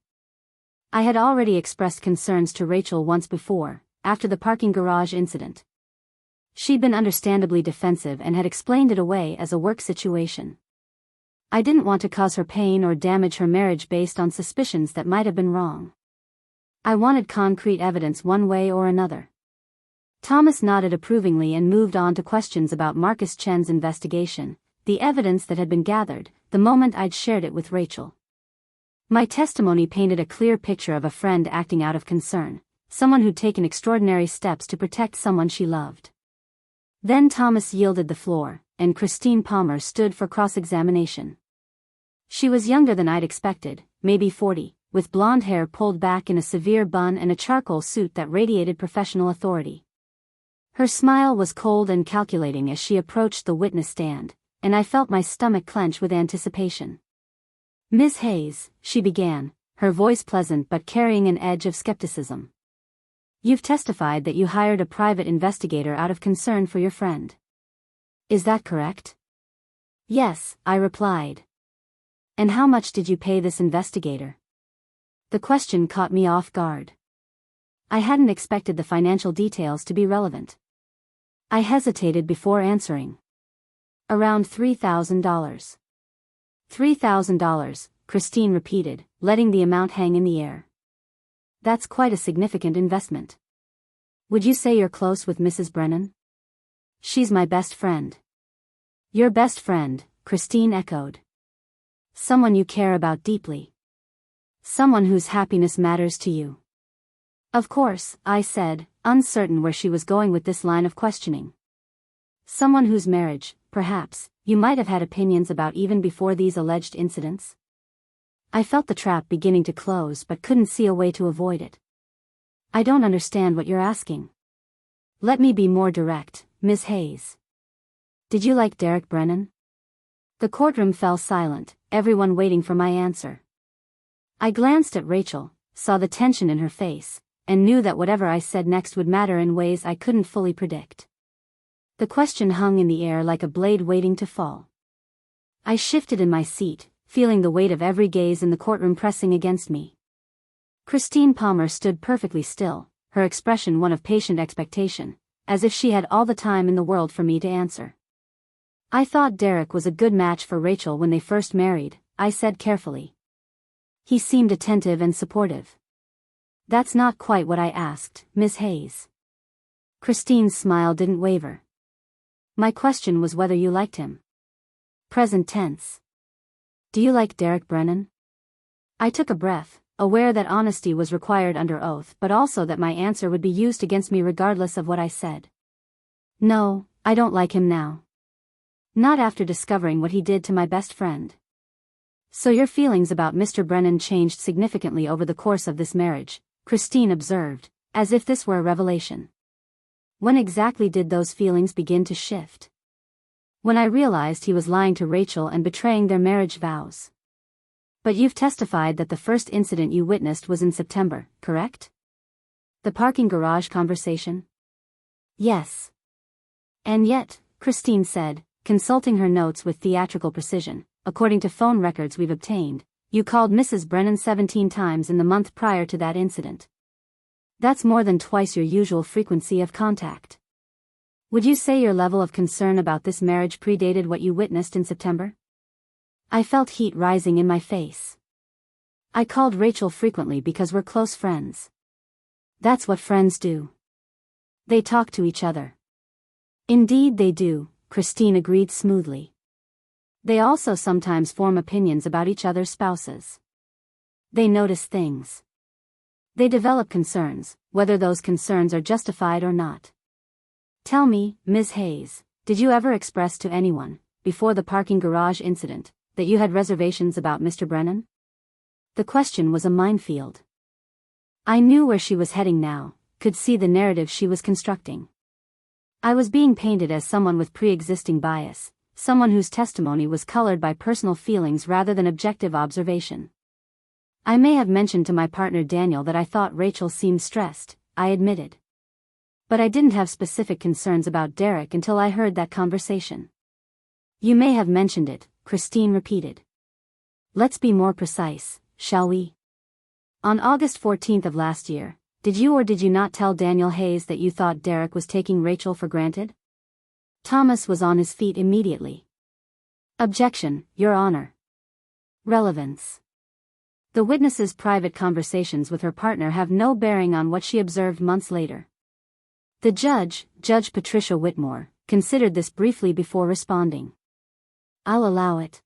I had already expressed concerns to Rachel once before, after the parking garage incident. She'd been understandably defensive and had explained it away as a work situation. I didn't want to cause her pain or damage her marriage based on suspicions that might have been wrong. I wanted concrete evidence one way or another. Thomas nodded approvingly and moved on to questions about Marcus Chen's investigation, the evidence that had been gathered, the moment I'd shared it with Rachel. My testimony painted a clear picture of a friend acting out of concern, someone who'd taken extraordinary steps to protect someone she loved. Then Thomas yielded the floor, and Christine Palmer stood for cross-examination. She was younger than I'd expected, maybe 40, with blonde hair pulled back in a severe bun and a charcoal suit that radiated professional authority. Her smile was cold and calculating as she approached the witness stand, and I felt my stomach clench with anticipation. "Ms. Hayes," she began, her voice pleasant but carrying an edge of skepticism. "You've testified that you hired a private investigator out of concern for your friend. Is that correct?" "Yes," I replied. "And how much did you pay this investigator?" The question caught me off guard. I hadn't expected the financial details to be relevant. I hesitated before answering. "Around $3,000. $3,000, Christine repeated, letting the amount hang in the air. "That's quite a significant investment. Would you say you're close with Mrs. Brennan?" "She's my best friend." "Your best friend," Christine echoed. "Someone you care about deeply. Someone whose happiness matters to you." "Of course," I said, uncertain where she was going with this line of questioning. "Someone whose marriage, perhaps, you might have had opinions about even before these alleged incidents?" I felt the trap beginning to close but couldn't see a way to avoid it. "I don't understand what you're asking." "Let me be more direct, Ms. Hayes. Did you like Derek Brennan?" The courtroom fell silent, everyone waiting for my answer. I glanced at Rachel, saw the tension in her face, and knew that whatever I said next would matter in ways I couldn't fully predict. The question hung in the air like a blade waiting to fall. I shifted in my seat, feeling the weight of every gaze in the courtroom pressing against me. Christine Palmer stood perfectly still, her expression one of patient expectation, as if she had all the time in the world for me to answer. "I thought Derek was a good match for Rachel when they first married," I said carefully. "He seemed attentive and supportive." "That's not quite what I asked, Ms. Hayes." Christine's smile didn't waver. "My question was whether you liked him. Present tense. Do you like Derek Brennan?" I took a breath, aware that honesty was required under oath but also that my answer would be used against me regardless of what I said. "No, I don't like him now. Not after discovering what he did to my best friend." "So your feelings about Mr. Brennan changed significantly over the course of this marriage," Christine observed, as if this were a revelation. "When exactly did those feelings begin to shift?" "When I realized he was lying to Rachel and betraying their marriage vows." "But you've testified that the first incident you witnessed was in September, correct? The parking garage conversation?" "Yes." "And yet," Christine said, consulting her notes with theatrical precision, "according to phone records we've obtained, you called Mrs. Brennan 17 times in the month prior to that incident. That's more than twice your usual frequency of contact. Would you say your level of concern about this marriage predated what you witnessed in September?" I felt heat rising in my face. "I called Rachel frequently because we're close friends. That's what friends do. They talk to each other." "Indeed they do," Christine agreed smoothly. "They also sometimes form opinions about each other's spouses. They notice things. They develop concerns, whether those concerns are justified or not. Tell me, Ms. Hayes, did you ever express to anyone, before the parking garage incident, that you had reservations about Mr. Brennan?" The question was a minefield. I knew where she was heading now, could see the narrative she was constructing. I was being painted as someone with pre-existing bias, someone whose testimony was colored by personal feelings rather than objective observation. I may have mentioned to my partner Daniel that I thought Rachel seemed stressed, I admitted. But I didn't have specific concerns about Derek until I heard that conversation. "You may have mentioned it," Christine repeated. "Let's be more precise, shall we? On August 14th of last year, did you or did you not tell Daniel Hayes that you thought Derek was taking Rachel for granted?" Thomas was on his feet immediately. "Objection, Your Honor." Relevance. The witness's private conversations with her partner have no bearing on what she observed months later. The judge, Judge Patricia Whitmore, considered this briefly before responding. "I'll allow it.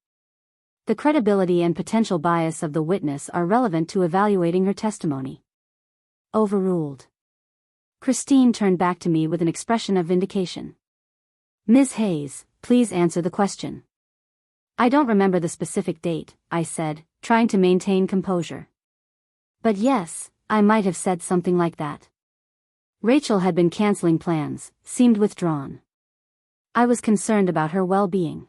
The credibility and potential bias of the witness are relevant to evaluating her testimony." Overruled. Christine turned back to me with an expression of vindication. "Ms. Hayes, please answer the question." "I don't remember the specific date," I said, trying to maintain composure. But yes, I might have said something like that. Rachel had been canceling plans, seemed withdrawn. I was concerned about her well-being.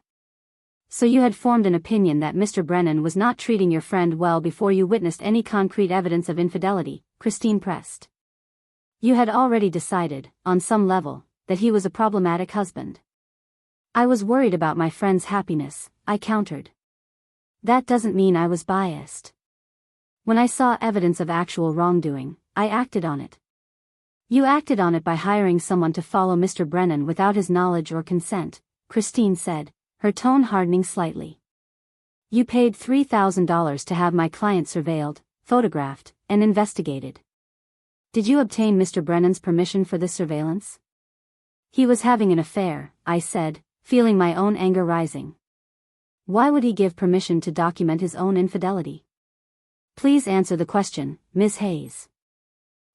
So you had formed an opinion that Mr. Brennan was not treating your friend well before you witnessed any concrete evidence of infidelity, Christine pressed. You had already decided, on some level, that he was a problematic husband. I was worried about my friend's happiness, I countered. That doesn't mean I was biased. When I saw evidence of actual wrongdoing, I acted on it. You acted on it by hiring someone to follow Mr. Brennan without his knowledge or consent, Christine said, her tone hardening slightly. You paid $3,000 to have my client surveilled, photographed, and investigated. Did you obtain Mr. Brennan's permission for this surveillance? He was having an affair, I said, feeling my own anger rising. Why would he give permission to document his own infidelity? Please answer the question, Ms. Hayes.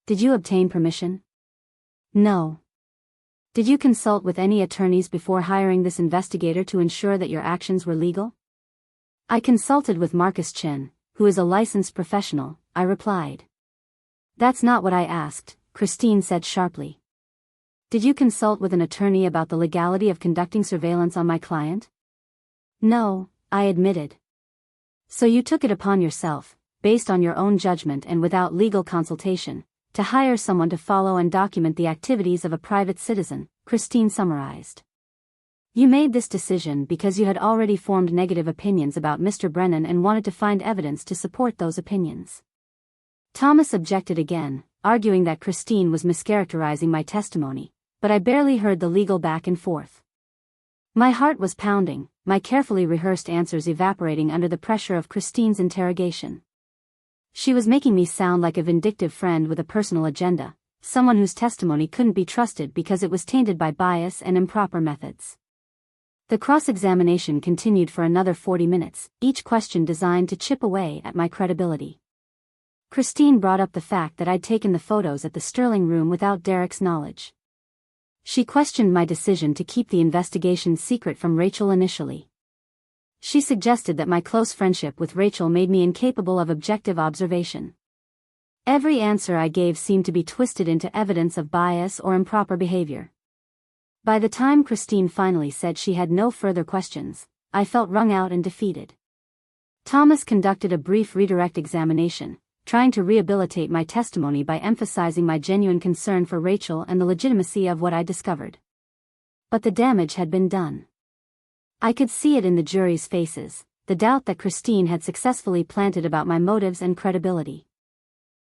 Did you obtain permission? No. Did you consult with any attorneys before hiring this investigator to ensure that your actions were legal? I consulted with Marcus Chen, who is a licensed professional, I replied. That's not what I asked, Christine said sharply. Did you consult with an attorney about the legality of conducting surveillance on my client? No, I admitted. So you took it upon yourself, based on your own judgment and without legal consultation, to hire someone to follow and document the activities of a private citizen, Christine summarized. You made this decision because you had already formed negative opinions about Mr. Brennan and wanted to find evidence to support those opinions. Thomas objected again, arguing that Christine was mischaracterizing my testimony, but I barely heard the legal back and forth. My heart was pounding, my carefully rehearsed answers evaporating under the pressure of Christine's interrogation. She was making me sound like a vindictive friend with a personal agenda, someone whose testimony couldn't be trusted because it was tainted by bias and improper methods. The cross-examination continued for another 40 minutes, each question designed to chip away at my credibility. Christine brought up the fact that I'd taken the photos at the Sterling room without Derek's knowledge. She questioned my decision to keep the investigation secret from Rachel initially. She suggested that my close friendship with Rachel made me incapable of objective observation. Every answer I gave seemed to be twisted into evidence of bias or improper behavior. By the time Christine finally said she had no further questions, I felt wrung out and defeated. Thomas conducted a brief redirect examination, trying to rehabilitate my testimony by emphasizing my genuine concern for Rachel and the legitimacy of what I discovered. But the damage had been done. I could see it in the jury's faces, the doubt that Christine had successfully planted about my motives and credibility.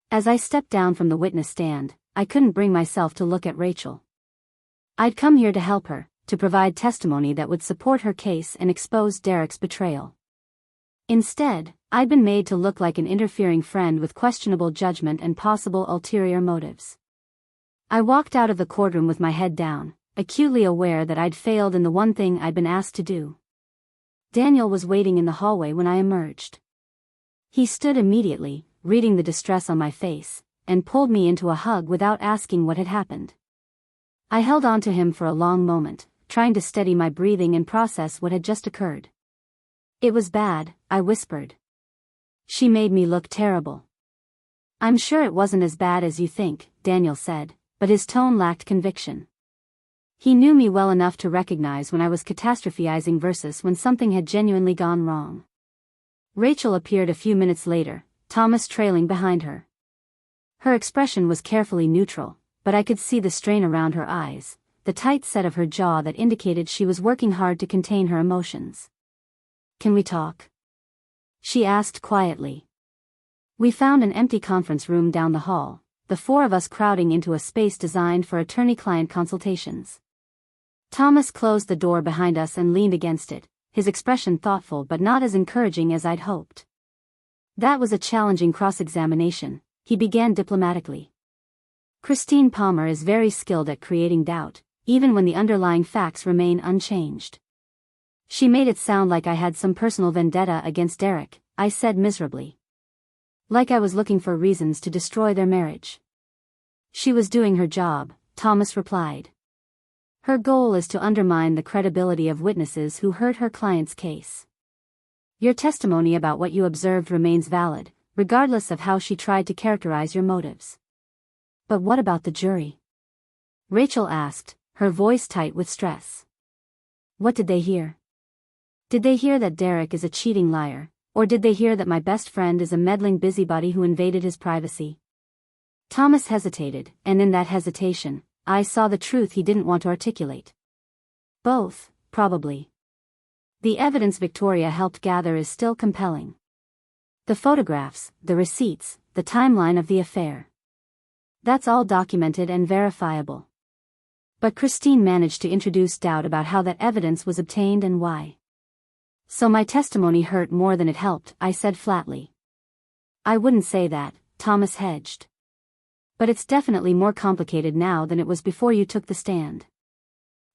As I stepped down from the witness stand, I couldn't bring myself to look at Rachel. I'd come here to help her, to provide testimony that would support her case and expose Derek's betrayal. Instead, I'd been made to look like an interfering friend with questionable judgment and possible ulterior motives. I walked out of the courtroom with my head down, acutely aware that I'd failed in the one thing I'd been asked to do. Daniel was waiting in the hallway when I emerged. He stood immediately, reading the distress on my face, and pulled me into a hug without asking what had happened. I held on to him for a long moment, trying to steady my breathing and process what had just occurred. It was bad, I whispered. She made me look terrible. I'm sure it wasn't as bad as you think, Daniel said, but his tone lacked conviction. He knew me well enough to recognize when I was catastrophizing versus when something had genuinely gone wrong. Rachel appeared a few minutes later, Thomas trailing behind her. Her expression was carefully neutral, but I could see the strain around her eyes, the tight set of her jaw that indicated she was working hard to contain her emotions. Can we talk? She asked quietly. We found an empty conference room down the hall, the four of us crowding into a space designed for attorney-client consultations. Thomas closed the door behind us and leaned against it, his expression thoughtful but not as encouraging as I'd hoped. That was a challenging cross-examination, he began diplomatically. Christine Palmer is very skilled at creating doubt, even when the underlying facts remain unchanged. She made it sound like I had some personal vendetta against Derek, I said miserably. Like I was looking for reasons to destroy their marriage. She was doing her job, Thomas replied. Her goal is to undermine the credibility of witnesses who heard her client's case. Your testimony about what you observed remains valid, regardless of how she tried to characterize your motives. But what about the jury? Rachel asked, her voice tight with stress. What did they hear? Did they hear that Derek is a cheating liar, or did they hear that my best friend is a meddling busybody who invaded his privacy? Thomas hesitated, and in that hesitation, I saw the truth he didn't want to articulate. Both, probably. The evidence Victoria helped gather is still compelling. The photographs, the receipts, the timeline of the affair. That's all documented and verifiable. But Christine managed to introduce doubt about how that evidence was obtained and why. So my testimony hurt more than it helped, I said flatly. I wouldn't say that, Thomas hedged. But it's definitely more complicated now than it was before you took the stand.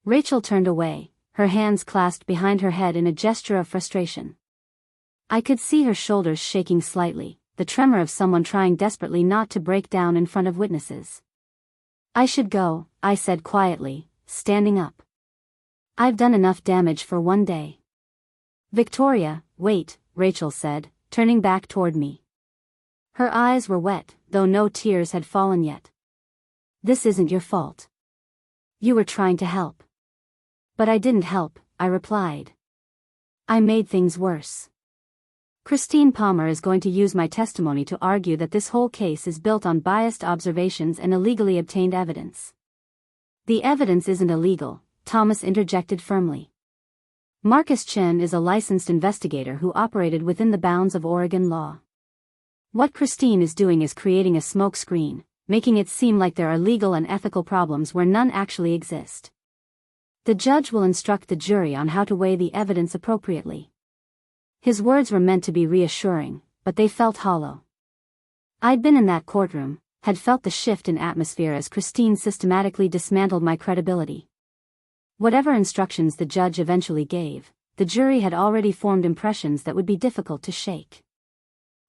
Rachel turned away, her hands clasped behind her head in a gesture of frustration. I could see her shoulders shaking slightly, the tremor of someone trying desperately not to break down in front of witnesses. I should go, I said quietly, standing up. I've done enough damage for one day. Victoria, wait, Rachel said, turning back toward me. Her eyes were wet, though no tears had fallen yet. This isn't your fault. You were trying to help. But I didn't help, I replied. I made things worse. Christine Palmer is going to use my testimony to argue that this whole case is built on biased observations and illegally obtained evidence. The evidence isn't illegal, Thomas interjected firmly. Marcus Chen is a licensed investigator who operated within the bounds of Oregon law. What Christine is doing is creating a smokescreen, making it seem like there are legal and ethical problems where none actually exist. The judge will instruct the jury on how to weigh the evidence appropriately. His words were meant to be reassuring, but they felt hollow. I'd been in that courtroom, had felt the shift in atmosphere as Christine systematically dismantled my credibility. Whatever instructions the judge eventually gave, the jury had already formed impressions that would be difficult to shake.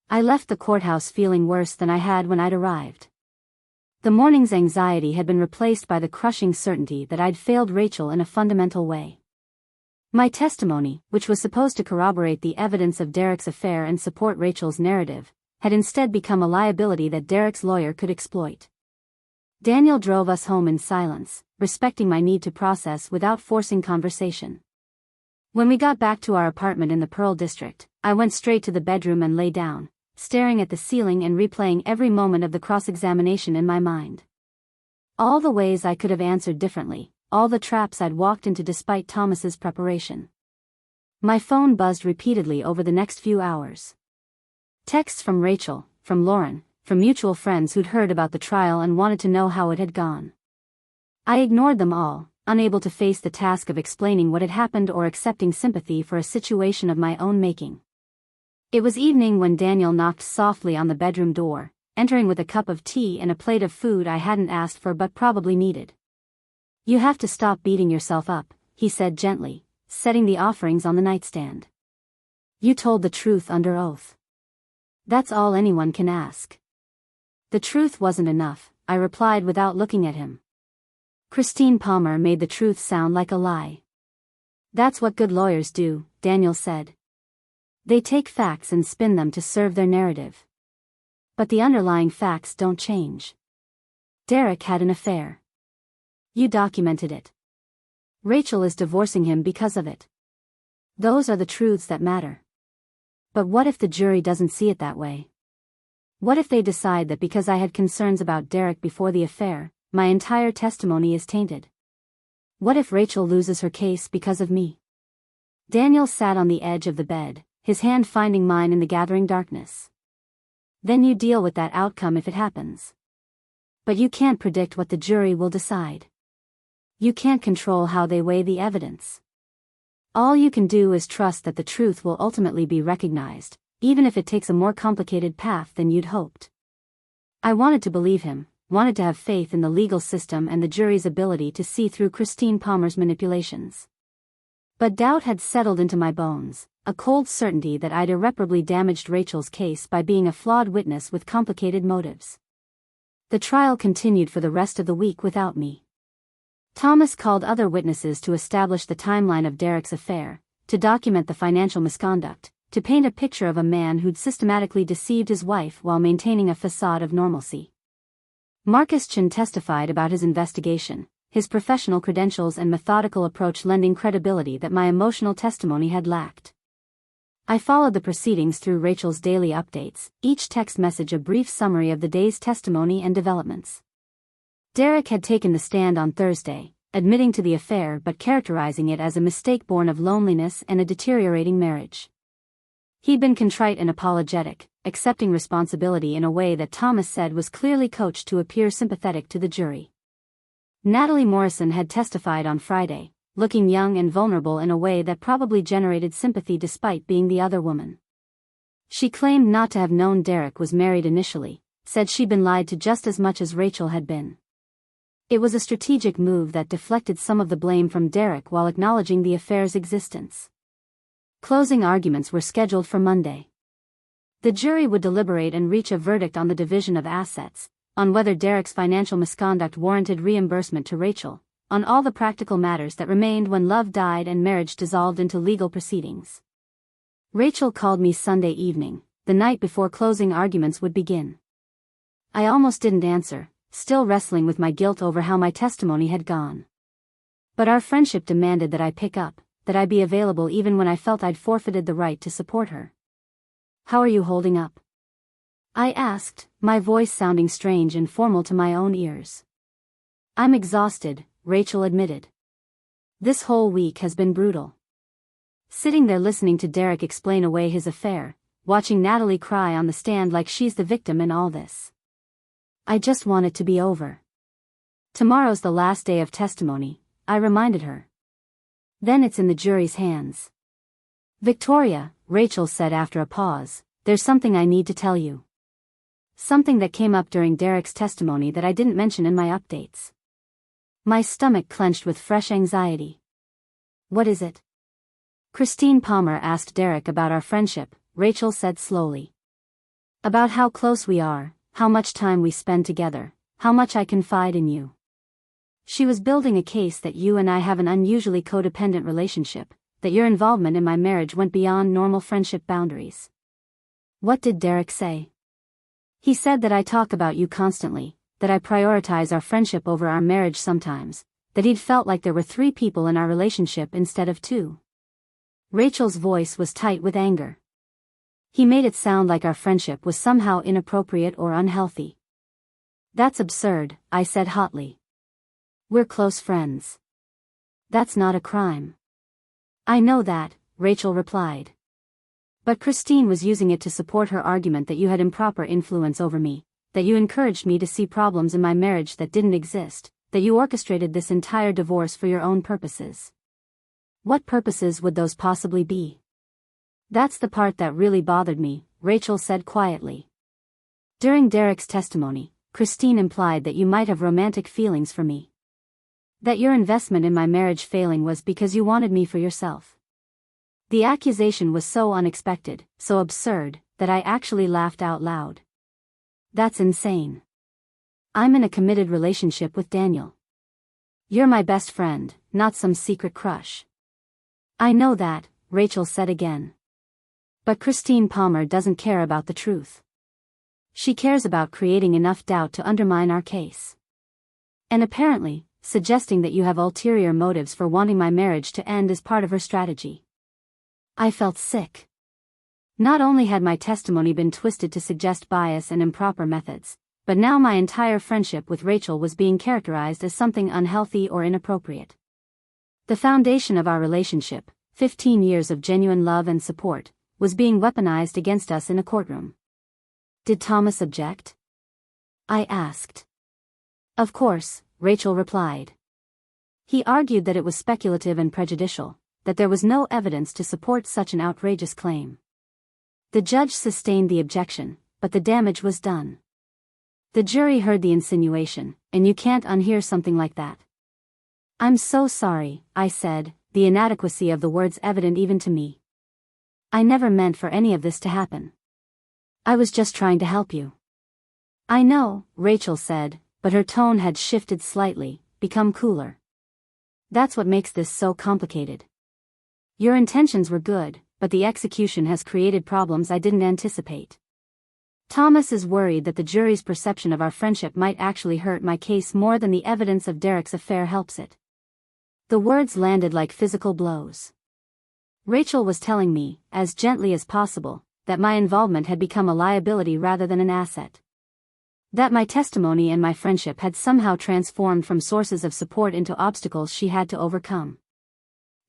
I left the courthouse feeling worse than I had when I'd arrived. The morning's anxiety had been replaced by the crushing certainty that I'd failed Rachel in a fundamental way. My testimony, which was supposed to corroborate the evidence of Derek's affair and support Rachel's narrative, had instead become a liability that Derek's lawyer could exploit. Daniel drove us home in silence, respecting my need to process without forcing conversation. When we got back to our apartment in the Pearl District, I went straight to the bedroom and lay down, staring at the ceiling and replaying every moment of the cross-examination in my mind. All the ways I could have answered differently, all the traps I'd walked into despite Thomas's preparation. My phone buzzed repeatedly over the next few hours. Texts from Rachel, from Lauren, from mutual friends who'd heard about the trial and wanted to know how it had gone. I ignored them all, unable to face the task of explaining what had happened or accepting sympathy for a situation of my own making. It was evening when Daniel knocked softly on the bedroom door, entering with a cup of tea and a plate of food I hadn't asked for but probably needed. You have to stop beating yourself up, he said gently, setting the offerings on the nightstand. You told the truth under oath. That's all anyone can ask. The truth wasn't enough, I replied without looking at him. Christine Palmer made the truth sound like a lie. That's what good lawyers do, Daniel said. They take facts and spin them to serve their narrative. But the underlying facts don't change. Derek had an affair. You documented it. Rachel is divorcing him because of it. Those are the truths that matter. But what if the jury doesn't see it that way? What if they decide that because I had concerns about Derek before the affair, my entire testimony is tainted? What if Rachel loses her case because of me? Daniel sat on the edge of the bed, his hand finding mine in the gathering darkness. Then you deal with that outcome if it happens. But you can't predict what the jury will decide. You can't control how they weigh the evidence. All you can do is trust that the truth will ultimately be recognized, even if it takes a more complicated path than you'd hoped. I wanted to believe him, wanted to have faith in the legal system and the jury's ability to see through Christine Palmer's manipulations. But doubt had settled into my bones, a cold certainty that I'd irreparably damaged Rachel's case by being a flawed witness with complicated motives. The trial continued for the rest of the week without me. Thomas called other witnesses to establish the timeline of Derek's affair, to document the financial misconduct, to paint a picture of a man who'd systematically deceived his wife while maintaining a facade of normalcy. Marcus Chin testified about his investigation, his professional credentials and methodical approach lending credibility that my emotional testimony had lacked. I followed the proceedings through Rachel's daily updates, each text message a brief summary of the day's testimony and developments. Derek had taken the stand on Thursday, admitting to the affair but characterizing it as a mistake born of loneliness and a deteriorating marriage. He'd been contrite and apologetic, accepting responsibility in a way that Thomas said was clearly coached to appear sympathetic to the jury. Natalie Morrison had testified on Friday, looking young and vulnerable in a way that probably generated sympathy despite being the other woman. She claimed not to have known Derek was married initially, said she'd been lied to just as much as Rachel had been. It was a strategic move that deflected some of the blame from Derek while acknowledging the affair's existence. Closing arguments were scheduled for Monday. The jury would deliberate and reach a verdict on the division of assets, on whether Derek's financial misconduct warranted reimbursement to Rachel, on all the practical matters that remained when love died and marriage dissolved into legal proceedings. Rachel called me Sunday evening, the night before closing arguments would begin. I almost didn't answer, still wrestling with my guilt over how my testimony had gone. But our friendship demanded that I pick up, that I be available even when I felt I'd forfeited the right to support her. "How are you holding up?" I asked, my voice sounding strange and formal to my own ears. "I'm exhausted," Rachel admitted. "This whole week has been brutal." Sitting there listening to Derek explain away his affair, watching Natalie cry on the stand like she's the victim in all this. I just want it to be over. "Tomorrow's the last day of testimony," I reminded her. "Then it's in the jury's hands." "Victoria," Rachel said after a pause, "there's something I need to tell you. Something that came up during Derek's testimony that I didn't mention in my updates." My stomach clenched with fresh anxiety. "What is it?" "Christine Palmer asked Derek about our friendship," Rachel said slowly. "About how close we are, how much time we spend together, how much I confide in you. She was building a case that you and I have an unusually codependent relationship, that your involvement in my marriage went beyond normal friendship boundaries." "What did Derek say?" "He said that I talk about you constantly, that I prioritize our friendship over our marriage sometimes, that he'd felt like there were 3 people in our relationship instead of 2. Rachel's voice was tight with anger. "He made it sound like our friendship was somehow inappropriate or unhealthy." "That's absurd," I said hotly. "We're close friends. That's not a crime." "I know that," Rachel replied. "But Christine was using it to support her argument that you had improper influence over me, that you encouraged me to see problems in my marriage that didn't exist, that you orchestrated this entire divorce for your own purposes." "What purposes would those possibly be?" "That's the part that really bothered me," Rachel said quietly. "During Derek's testimony, Christine implied that you might have romantic feelings for me. That your investment in my marriage failing was because you wanted me for yourself." The accusation was so unexpected, so absurd, that I actually laughed out loud. "That's insane. I'm in a committed relationship with Daniel. You're my best friend, not some secret crush." "I know that," Rachel said again. "But Christine Palmer doesn't care about the truth. She cares about creating enough doubt to undermine our case. And apparently, suggesting that you have ulterior motives for wanting my marriage to end is part of her strategy." I felt sick. Not only had my testimony been twisted to suggest bias and improper methods, but now my entire friendship with Rachel was being characterized as something unhealthy or inappropriate. The foundation of our relationship, 15 years of genuine love and support, was being weaponized against us in a courtroom. "Did Thomas object?" I asked. "Of course," Rachel replied. "He argued that it was speculative and prejudicial, that there was no evidence to support such an outrageous claim. The judge sustained the objection, but the damage was done. The jury heard the insinuation, and you can't unhear something like that." "I'm so sorry," I said, the inadequacy of the words evident even to me. "I never meant for any of this to happen. I was just trying to help you." "I know," Rachel said, but her tone had shifted slightly, become cooler. "That's what makes this so complicated. Your intentions were good, but the execution has created problems I didn't anticipate. Thomas is worried that the jury's perception of our friendship might actually hurt my case more than the evidence of Derek's affair helps it." The words landed like physical blows. Rachel was telling me, as gently as possible, that my involvement had become a liability rather than an asset. That my testimony and my friendship had somehow transformed from sources of support into obstacles she had to overcome.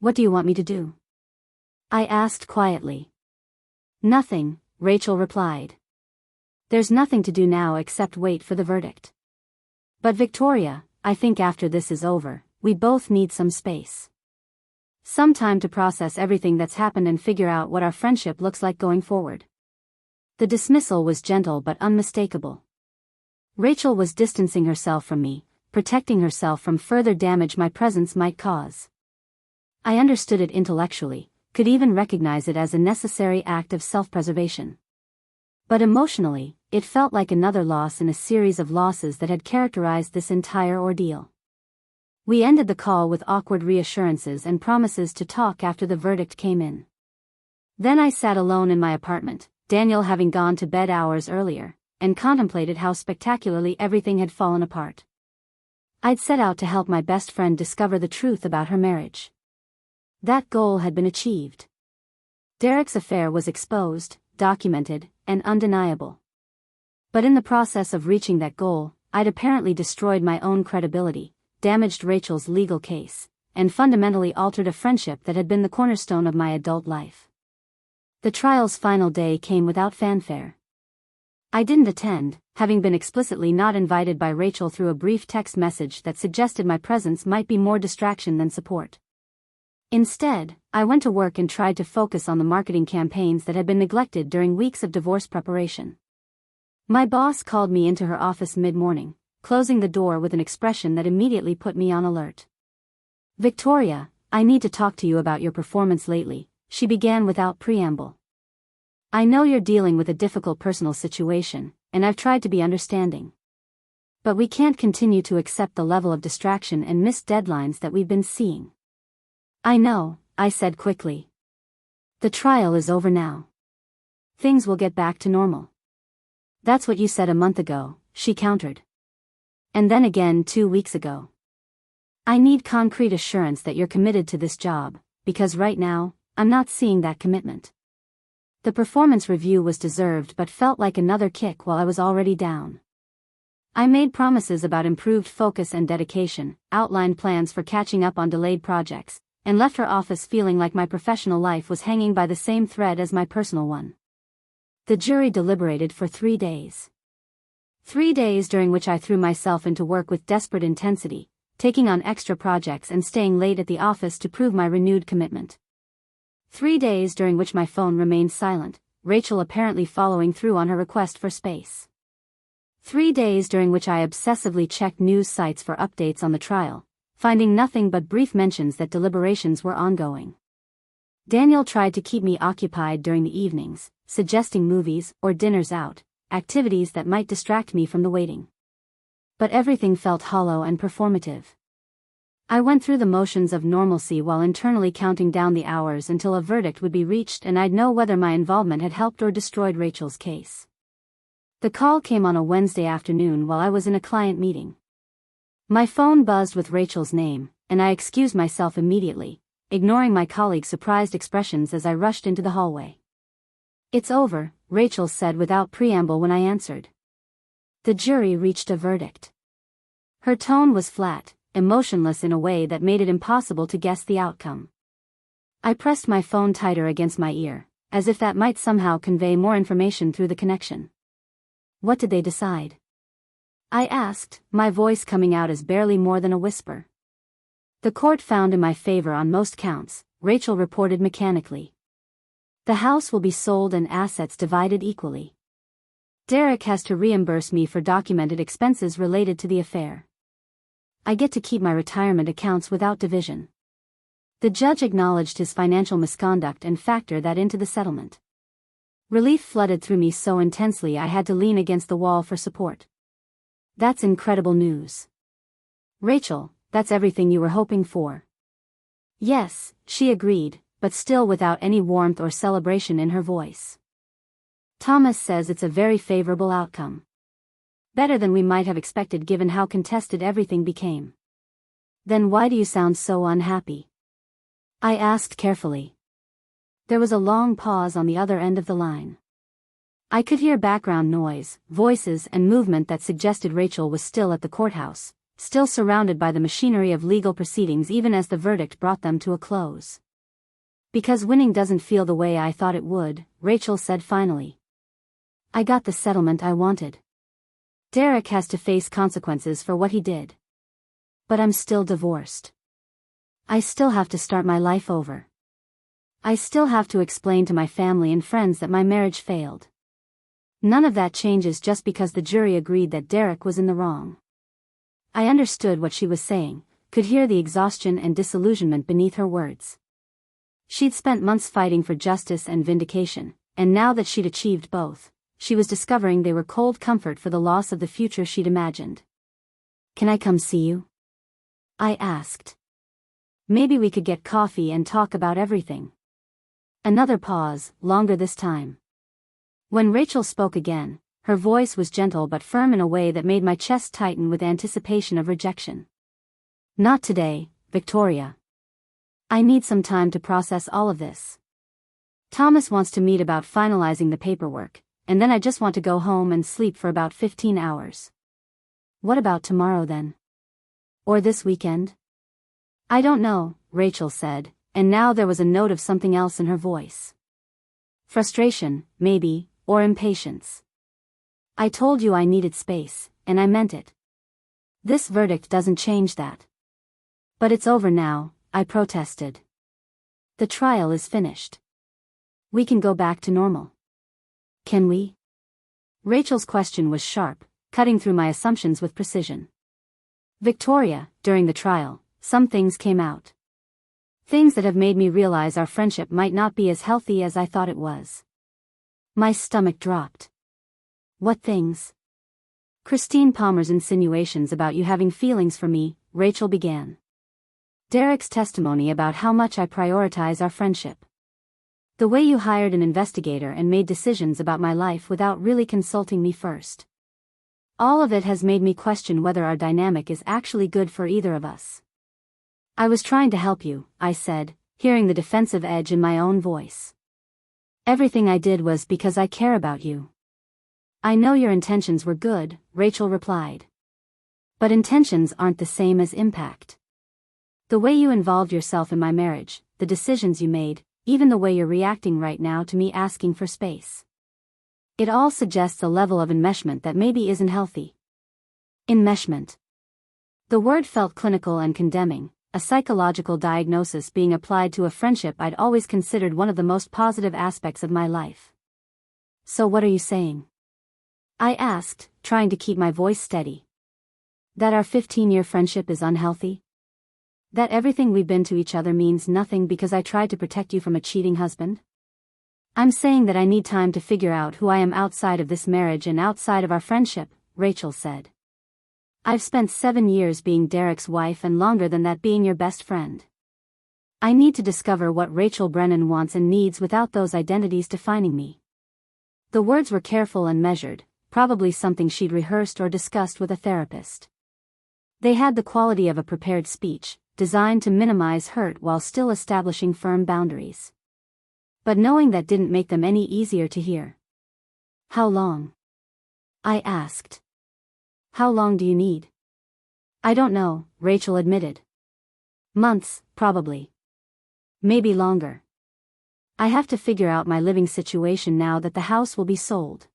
"What do you want me to do?" I asked quietly. "Nothing," Rachel replied. "There's nothing to do now except wait for the verdict. But Victoria, I think after this is over, we both need some space. Some time to process everything that's happened and figure out what our friendship looks like going forward." The dismissal was gentle but unmistakable. Rachel was distancing herself from me, protecting herself from further damage my presence might cause. I understood it intellectually, could even recognize it as a necessary act of self-preservation. But emotionally, it felt like another loss in a series of losses that had characterized this entire ordeal. We ended the call with awkward reassurances and promises to talk after the verdict came in. Then I sat alone in my apartment, Daniel having gone to bed hours earlier, and contemplated how spectacularly everything had fallen apart. I'd set out to help my best friend discover the truth about her marriage. That goal had been achieved. Derek's affair was exposed, documented, and undeniable. But in the process of reaching that goal, I'd apparently destroyed my own credibility, damaged Rachel's legal case, and fundamentally altered a friendship that had been the cornerstone of my adult life. The trial's final day came without fanfare. I didn't attend, having been explicitly not invited by Rachel through a brief text message that suggested my presence might be more distraction than support. Instead, I went to work and tried to focus on the marketing campaigns that had been neglected during weeks of divorce preparation. My boss called me into her office mid-morning, closing the door with an expression that immediately put me on alert. "Victoria, I need to talk to you about your performance lately," she began without preamble. "I know you're dealing with a difficult personal situation, and I've tried to be understanding. But we can't continue to accept the level of distraction and missed deadlines that we've been seeing." "I know," I said quickly. "The trial is over now. Things will get back to normal." "That's what you said a month ago," she countered. "And then again 2 weeks ago. I need concrete assurance that you're committed to this job, because right now, I'm not seeing that commitment." The performance review was deserved but felt like another kick while I was already down. I made promises about improved focus and dedication, outlined plans for catching up on delayed projects, and left her office feeling like my professional life was hanging by the same thread as my personal one. The jury deliberated for 3 days. 3 days during which I threw myself into work with desperate intensity, taking on extra projects and staying late at the office to prove my renewed commitment. 3 days during which my phone remained silent, Rachel apparently following through on her request for space. 3 days during which I obsessively checked news sites for updates on the trial, finding nothing but brief mentions that deliberations were ongoing. Daniel tried to keep me occupied during the evenings, suggesting movies or dinners out, activities that might distract me from the waiting. But everything felt hollow and performative. I went through the motions of normalcy while internally counting down the hours until a verdict would be reached and I'd know whether my involvement had helped or destroyed Rachel's case. The call came on a Wednesday afternoon while I was in a client meeting. My phone buzzed with Rachel's name, and I excused myself immediately, ignoring my colleague's surprised expressions as I rushed into the hallway. "It's over," Rachel said without preamble when I answered. The jury reached a verdict. Her tone was flat, emotionless in a way that made it impossible to guess the outcome. I pressed my phone tighter against my ear, as if that might somehow convey more information through the connection. "What did they decide?" I asked, my voice coming out as barely more than a whisper. "The court found in my favor on most counts," Rachel reported mechanically. "The house will be sold and assets divided equally. Derek has to reimburse me for documented expenses related to the affair. I get to keep my retirement accounts without division." The judge acknowledged his financial misconduct and factored that into the settlement. Relief flooded through me so intensely I had to lean against the wall for support. "That's incredible news. Rachel, that's everything you were hoping for." "Yes," she agreed, but still without any warmth or celebration in her voice. Thomas says it's a very favorable outcome. Better than we might have expected given how contested everything became. Then why do you sound so unhappy? I asked carefully. There was a long pause on the other end of the line. I could hear background noise, voices and movement that suggested Rachel was still at the courthouse, still surrounded by the machinery of legal proceedings even as the verdict brought them to a close. Because winning doesn't feel the way I thought it would, Rachel said finally. I got the settlement I wanted. Derek has to face consequences for what he did. But I'm still divorced. I still have to start my life over. I still have to explain to my family and friends that my marriage failed. None of that changes just because the jury agreed that Derek was in the wrong. I understood what she was saying, could hear the exhaustion and disillusionment beneath her words. She'd spent months fighting for justice and vindication, and now that she'd achieved both, she was discovering they were cold comfort for the loss of the future she'd imagined. Can I come see you? I asked. Maybe we could get coffee and talk about everything. Another pause, longer this time. When Rachel spoke again, her voice was gentle but firm in a way that made my chest tighten with anticipation of rejection. Not today, Victoria. I need some time to process all of this. Thomas wants to meet about finalizing the paperwork, and then I just want to go home and sleep for about 15 hours. What about tomorrow then? Or this weekend? I don't know, Rachel said, and now there was a note of something else in her voice. Frustration, maybe, or impatience. I told you I needed space, and I meant it. This verdict doesn't change that. But it's over now, I protested. The trial is finished. We can go back to normal. Can we? Rachel's question was sharp, cutting through my assumptions with precision. Victoria, during the trial, some things came out. Things that have made me realize our friendship might not be as healthy as I thought it was. My stomach dropped. What things? Christine Palmer's insinuations about you having feelings for me, Rachel began. Derek's testimony about how much I prioritize our friendship. The way you hired an investigator and made decisions about my life without really consulting me first. All of it has made me question whether our dynamic is actually good for either of us. I was trying to help you, I said, hearing the defensive edge in my own voice. Everything I did was because I care about you. I know your intentions were good, Rachel replied. But intentions aren't the same as impact. The way you involved yourself in my marriage, the decisions you made, even the way you're reacting right now to me asking for space. It all suggests a level of enmeshment that maybe isn't healthy. Enmeshment. The word felt clinical and condemning, a psychological diagnosis being applied to a friendship I'd always considered one of the most positive aspects of my life. So what are you saying? I asked, trying to keep my voice steady. That our 15-year friendship is unhealthy? That everything we've been to each other means nothing because I tried to protect you from a cheating husband? I'm saying that I need time to figure out who I am outside of this marriage and outside of our friendship, Rachel said. I've spent 7 years being Derek's wife and longer than that being your best friend. I need to discover what Rachel Brennan wants and needs without those identities defining me. The words were careful and measured, probably something she'd rehearsed or discussed with a therapist. They had the quality of a prepared speech, designed to minimize hurt while still establishing firm boundaries. But knowing that didn't make them any easier to hear. How long? I asked. How long do you need? I don't know, Rachel admitted. Months, probably. Maybe longer. I have to figure out my living situation now that the house will be sold.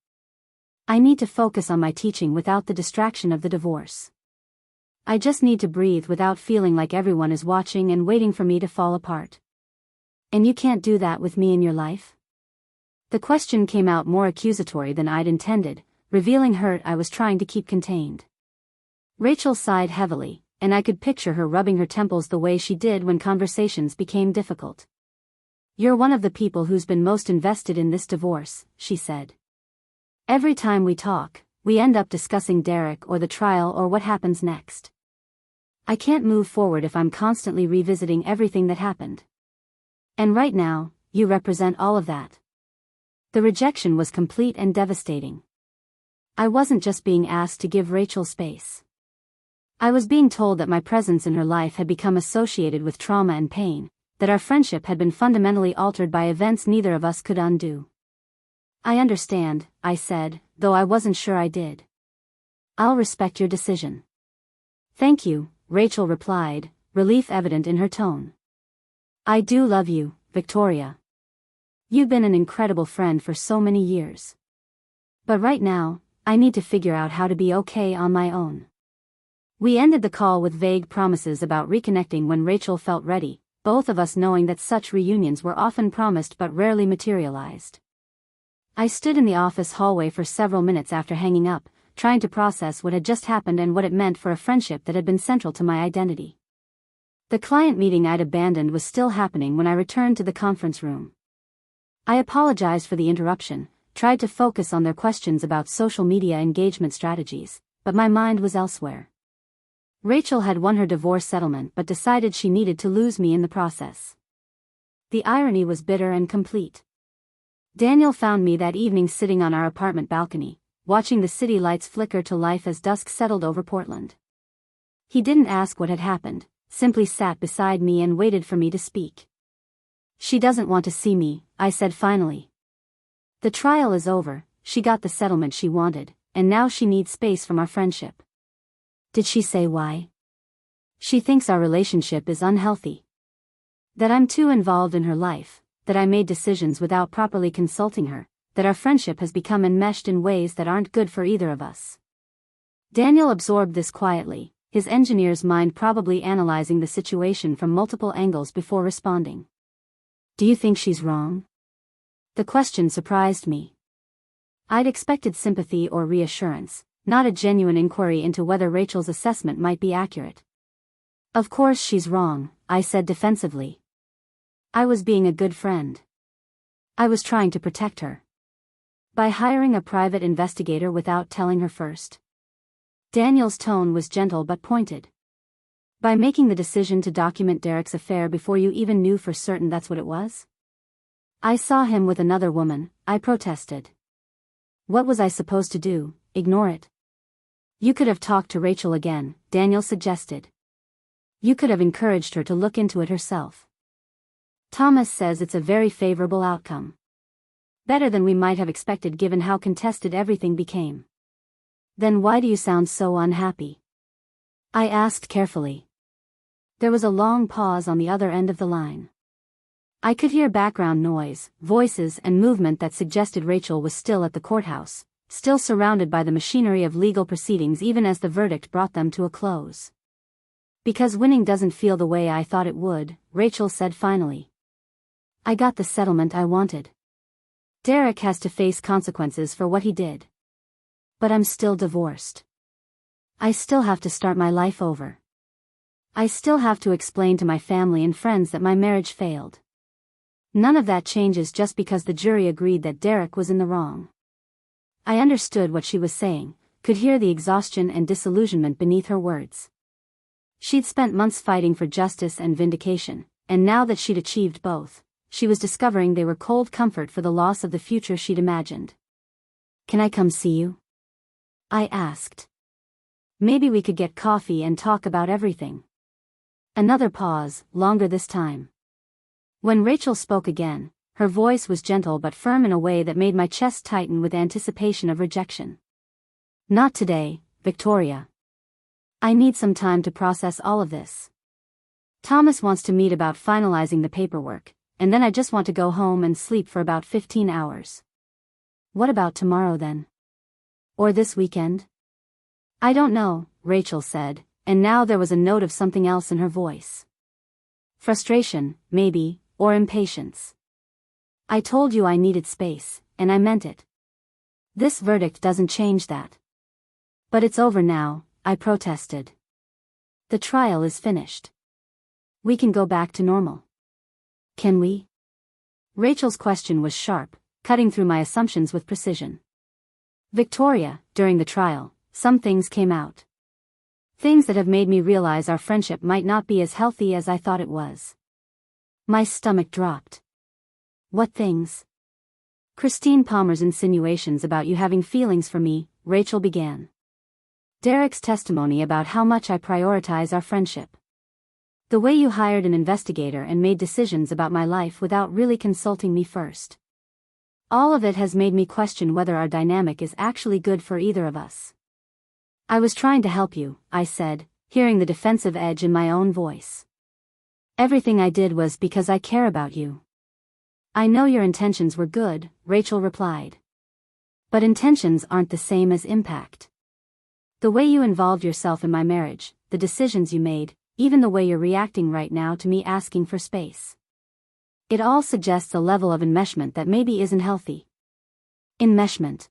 I need to focus on my teaching without the distraction of the divorce. I just need to breathe without feeling like everyone is watching and waiting for me to fall apart. And you can't do that with me in your life? The question came out more accusatory than I'd intended, revealing hurt I was trying to keep contained. Rachel sighed heavily, and I could picture her rubbing her temples the way she did when conversations became difficult. You're one of the people who's been most invested in this divorce, she said. Every time we talk, we end up discussing Derek or the trial or what happens next. I can't move forward if I'm constantly revisiting everything that happened. And right now, you represent all of that. The rejection was complete and devastating. I wasn't just being asked to give Rachel space. I was being told that my presence in her life had become associated with trauma and pain, that our friendship had been fundamentally altered by events neither of us could undo. I understand, I said, though I wasn't sure I did. I'll respect your decision. Thank you, Rachel replied, relief evident in her tone. I do love you, Victoria. You've been an incredible friend for so many years. But right now, I need to figure out how to be okay on my own. We ended the call with vague promises about reconnecting when Rachel felt ready, both of us knowing that such reunions were often promised but rarely materialized. I stood in the office hallway for several minutes after hanging up, trying to process what had just happened and what it meant for a friendship that had been central to my identity. The client meeting I'd abandoned was still happening when I returned to the conference room. I apologized for the interruption, tried to focus on their questions about social media engagement strategies, but my mind was elsewhere. Rachel had won her divorce settlement but decided she needed to lose me in the process. The irony was bitter and complete. Daniel found me that evening sitting on our apartment balcony, watching the city lights flicker to life as dusk settled over Portland. He didn't ask what had happened, simply sat beside me and waited for me to speak. She doesn't want to see me, I said finally. The trial is over, she got the settlement she wanted, and now she needs space from our friendship. Did she say why? She thinks our relationship is unhealthy. That I'm too involved in her life, that I made decisions without properly consulting her, that our friendship has become enmeshed in ways that aren't good for either of us. Daniel absorbed this quietly, his engineer's mind probably analyzing the situation from multiple angles before responding. Do you think she's wrong? The question surprised me. I'd expected sympathy or reassurance, not a genuine inquiry into whether Rachel's assessment might be accurate. Of course she's wrong, I said defensively. I was being a good friend. I was trying to protect her. By hiring a private investigator without telling her first. Daniel's tone was gentle but pointed. By making the decision to document Derek's affair before you even knew for certain that's what it was? I saw him with another woman, I protested. What was I supposed to do, ignore it? You could have talked to Rachel again, Daniel suggested. You could have encouraged her to look into it herself. Thomas says it's a very favorable outcome. Better than we might have expected given how contested everything became. Then why do you sound so unhappy? I asked carefully. There was a long pause on the other end of the line. I could hear background noise, voices and movement that suggested Rachel was still at the courthouse, still surrounded by the machinery of legal proceedings even as the verdict brought them to a close. Because winning doesn't feel the way I thought it would, Rachel said finally. I got the settlement I wanted. Derek has to face consequences for what he did. But I'm still divorced. I still have to start my life over. I still have to explain to my family and friends that my marriage failed. None of that changes just because the jury agreed that Derek was in the wrong. I understood what she was saying, could hear the exhaustion and disillusionment beneath her words. She'd spent months fighting for justice and vindication, and now that she'd achieved both, she was discovering they were cold comfort for the loss of the future she'd imagined. Can I come see you? I asked. Maybe we could get coffee and talk about everything. Another pause, longer this time. When Rachel spoke again, her voice was gentle but firm in a way that made my chest tighten with anticipation of rejection. Not today, Victoria. I need some time to process all of this. Thomas wants to meet about finalizing the paperwork, and then I just want to go home and sleep for about 15 hours. What about tomorrow then? Or this weekend? I don't know, Rachel said, and now there was a note of something else in her voice. Frustration, maybe, or impatience. I told you I needed space, and I meant it. This verdict doesn't change that. But it's over now, I protested. The trial is finished. We can go back to normal. Can we? Rachel's question was sharp, cutting through my assumptions with precision. Victoria, during the trial, some things came out. Things that have made me realize our friendship might not be as healthy as I thought it was. My stomach dropped. What things? Christine Palmer's insinuations about you having feelings for me, Rachel began. Derek's testimony about how much I prioritize our friendship. The way you hired an investigator and made decisions about my life without really consulting me first. All of it has made me question whether our dynamic is actually good for either of us. I was trying to help you, I said, hearing the defensive edge in my own voice. Everything I did was because I care about you. I know your intentions were good, Rachel replied. But intentions aren't the same as impact. The way you involved yourself in my marriage, the decisions you made, even the way you're reacting right now to me asking for space. It all suggests a level of enmeshment that maybe isn't healthy. Enmeshment.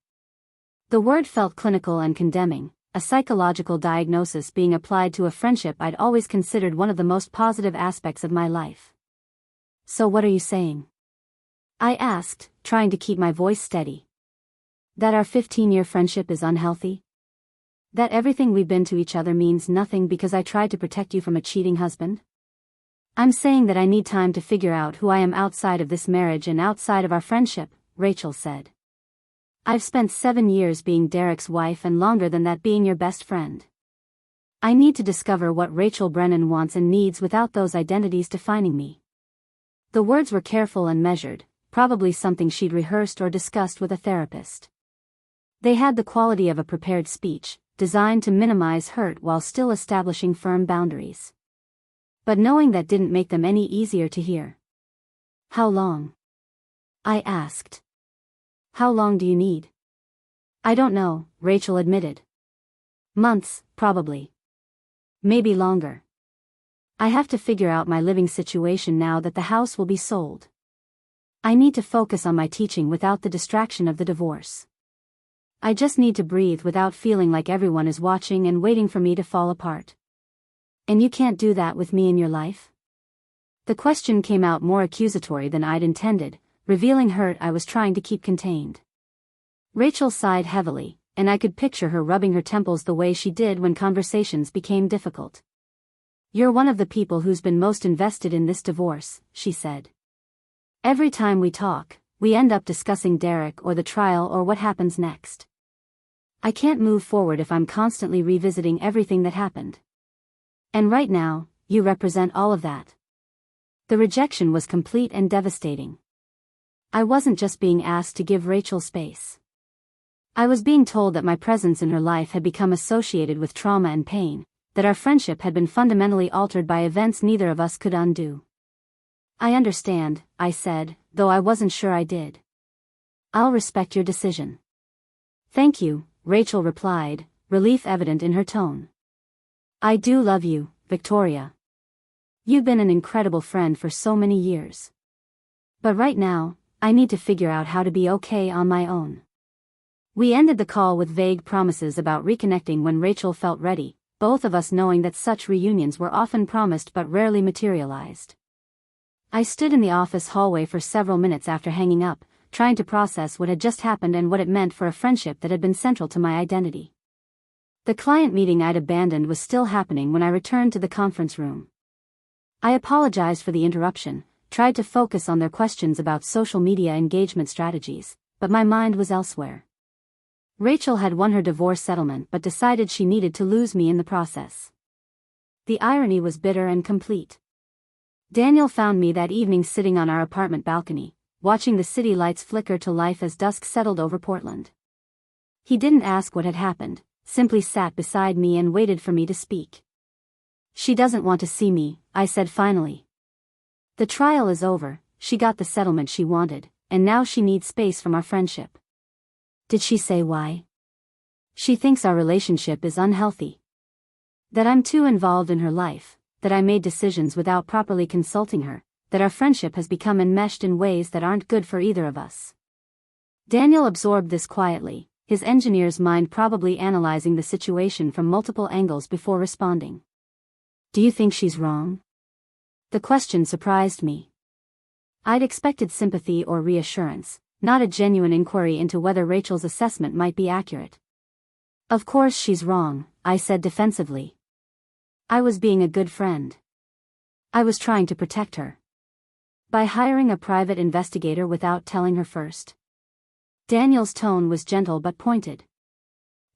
The word felt clinical and condemning, a psychological diagnosis being applied to a friendship I'd always considered one of the most positive aspects of my life. So what are you saying? I asked, trying to keep my voice steady. That our 15-year friendship is unhealthy? That everything we've been to each other means nothing because I tried to protect you from a cheating husband? I'm saying that I need time to figure out who I am outside of this marriage and outside of our friendship, Rachel said. I've spent 7 years being Derek's wife and longer than that being your best friend. I need to discover what Rachel Brennan wants and needs without those identities defining me. The words were careful and measured, probably something she'd rehearsed or discussed with a therapist. They had the quality of a prepared speech, designed to minimize hurt while still establishing firm boundaries. But knowing that didn't make them any easier to hear. How long? I asked. How long do you need? I don't know, Rachel admitted. Months, probably. Maybe longer. I have to figure out my living situation now that the house will be sold. I need to focus on my teaching without the distraction of the divorce. I just need to breathe without feeling like everyone is watching and waiting for me to fall apart. And you can't do that with me in your life? The question came out more accusatory than I'd intended, revealing hurt I was trying to keep contained. Rachel sighed heavily, and I could picture her rubbing her temples the way she did when conversations became difficult. You're one of the people who's been most invested in this divorce, she said. Every time we talk, we end up discussing Derek or the trial or what happens next. I can't move forward if I'm constantly revisiting everything that happened. And right now, you represent all of that. The rejection was complete and devastating. I wasn't just being asked to give Rachel space. I was being told that my presence in her life had become associated with trauma and pain, that our friendship had been fundamentally altered by events neither of us could undo. I understand, I said, though I wasn't sure I did. I'll respect your decision. Thank you, Rachel replied, relief evident in her tone. I do love you, Victoria. You've been an incredible friend for so many years. But right now, I need to figure out how to be okay on my own. We ended the call with vague promises about reconnecting when Rachel felt ready, both of us knowing that such reunions were often promised but rarely materialized. I stood in the office hallway for several minutes after hanging up, trying to process what had just happened and what it meant for a friendship that had been central to my identity. The client meeting I'd abandoned was still happening when I returned to the conference room. I apologized for the interruption, tried to focus on their questions about social media engagement strategies, but my mind was elsewhere. Rachel had won her divorce settlement but decided she needed to lose me in the process. The irony was bitter and complete. Daniel found me that evening sitting on our apartment balcony, watching the city lights flicker to life as dusk settled over Portland. He didn't ask what had happened, simply sat beside me and waited for me to speak. She doesn't want to see me, I said finally. The trial is over, she got the settlement she wanted, and now she needs space from our friendship. Did she say why? She thinks our relationship is unhealthy. That I'm too involved in her life, that I made decisions without properly consulting her, that our friendship has become enmeshed in ways that aren't good for either of us. Daniel absorbed this quietly, his engineer's mind probably analyzing the situation from multiple angles before responding. Do you think she's wrong? The question surprised me. I'd expected sympathy or reassurance, not a genuine inquiry into whether Rachel's assessment might be accurate. Of course she's wrong, I said defensively. I was being a good friend. I was trying to protect her. By hiring a private investigator without telling her first. Daniel's tone was gentle but pointed.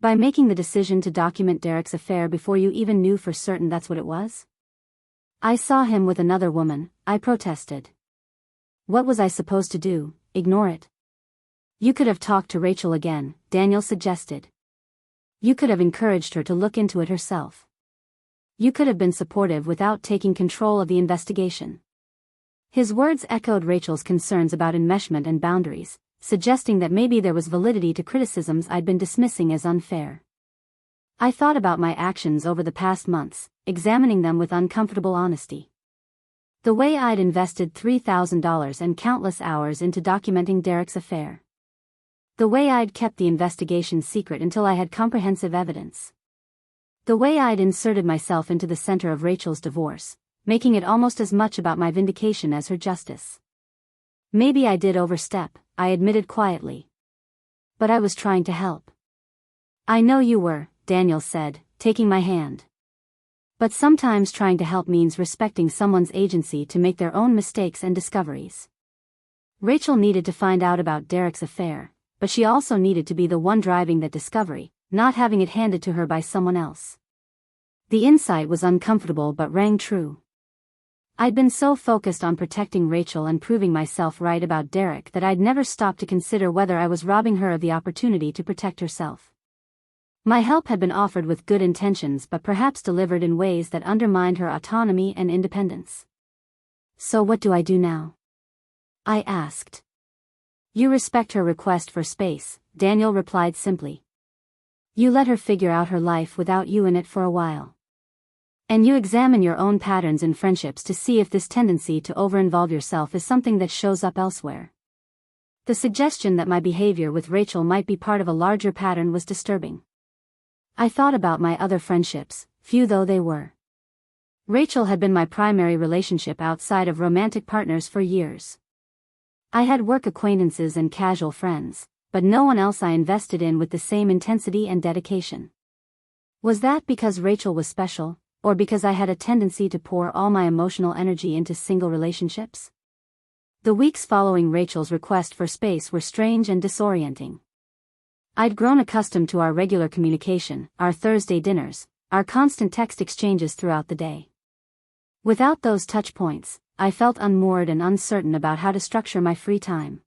By making the decision to document Derek's affair before you even knew for certain that's what it was? I saw him with another woman, I protested. What was I supposed to do, ignore it? You could have talked to Rachel again, Daniel suggested. You could have encouraged her to look into it herself. You could have been supportive without taking control of the investigation. His words echoed Rachel's concerns about enmeshment and boundaries, suggesting that maybe there was validity to criticisms I'd been dismissing as unfair. I thought about my actions over the past months, examining them with uncomfortable honesty. The way I'd invested $3,000 and countless hours into documenting Derek's affair. The way I'd kept the investigation secret until I had comprehensive evidence. The way I'd inserted myself into the center of Rachel's divorce, making it almost as much about my vindication as her justice. Maybe I did overstep, I admitted quietly. But I was trying to help. I know you were, Daniel said, taking my hand. But sometimes trying to help means respecting someone's agency to make their own mistakes and discoveries. Rachel needed to find out about Derek's affair, but she also needed to be the one driving that discovery, not having it handed to her by someone else. The insight was uncomfortable but rang true. I'd been so focused on protecting Rachel and proving myself right about Derek that I'd never stopped to consider whether I was robbing her of the opportunity to protect herself. My help had been offered with good intentions but perhaps delivered in ways that undermined her autonomy and independence. So what do I do now? I asked. You respect her request for space, Daniel replied simply. You let her figure out her life without you in it for a while. And you examine your own patterns in friendships to see if this tendency to over-involve yourself is something that shows up elsewhere. The suggestion that my behavior with Rachel might be part of a larger pattern was disturbing. I thought about my other friendships, few though they were. Rachel had been my primary relationship outside of romantic partners for years. I had work acquaintances and casual friends, but no one else I invested in with the same intensity and dedication. Was that because Rachel was special, or because I had a tendency to pour all my emotional energy into single relationships? The weeks following Rachel's request for space were strange and disorienting. I'd grown accustomed to our regular communication, our Thursday dinners, our constant text exchanges throughout the day. Without those touch points, I felt unmoored and uncertain about how to structure my free time.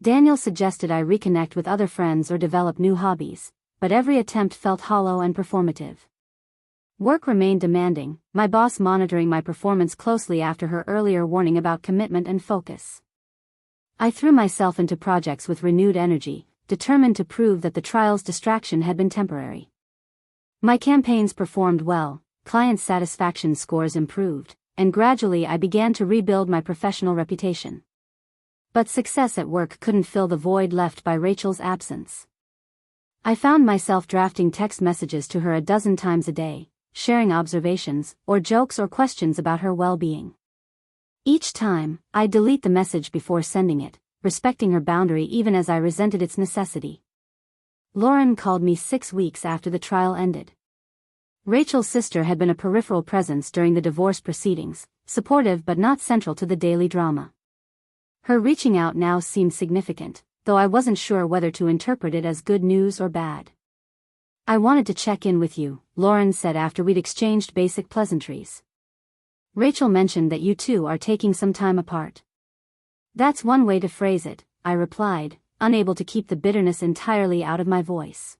Daniel suggested I reconnect with other friends or develop new hobbies, but every attempt felt hollow and performative. Work remained demanding, my boss monitoring my performance closely after her earlier warning about commitment and focus. I threw myself into projects with renewed energy, determined to prove that the trial's distraction had been temporary. My campaigns performed well, client satisfaction scores improved, and gradually I began to rebuild my professional reputation. But success at work couldn't fill the void left by Rachel's absence. I found myself drafting text messages to her a dozen times a day, sharing observations, or jokes or questions about her well-being. Each time, I'd delete the message before sending it, respecting her boundary even as I resented its necessity. Lauren called me 6 weeks after the trial ended. Rachel's sister had been a peripheral presence during the divorce proceedings, supportive but not central to the daily drama. Her reaching out now seemed significant, though I wasn't sure whether to interpret it as good news or bad. I wanted to check in with you, Lauren said after we'd exchanged basic pleasantries. Rachel mentioned that you two are taking some time apart. That's one way to phrase it, I replied, unable to keep the bitterness entirely out of my voice.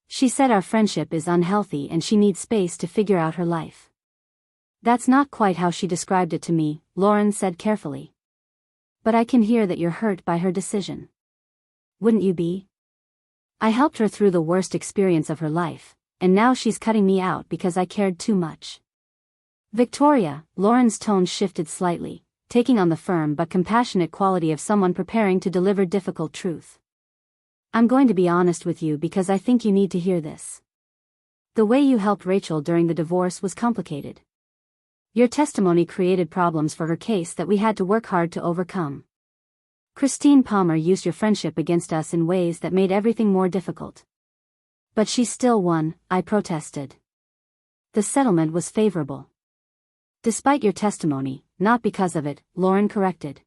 She said our friendship is unhealthy and she needs space to figure out her life. That's not quite how she described it to me, Lauren said carefully. But I can hear that you're hurt by her decision. Wouldn't you be? I helped her through the worst experience of her life, and now she's cutting me out because I cared too much. Victoria, Lauren's tone shifted slightly, taking on the firm but compassionate quality of someone preparing to deliver difficult truth. I'm going to be honest with you because I think you need to hear this. The way you helped Rachel during the divorce was complicated. Your testimony created problems for her case that we had to work hard to overcome. Christine Palmer used your friendship against us in ways that made everything more difficult. But she still won, I protested. The settlement was favorable. Despite your testimony, not because of it, Lauren corrected.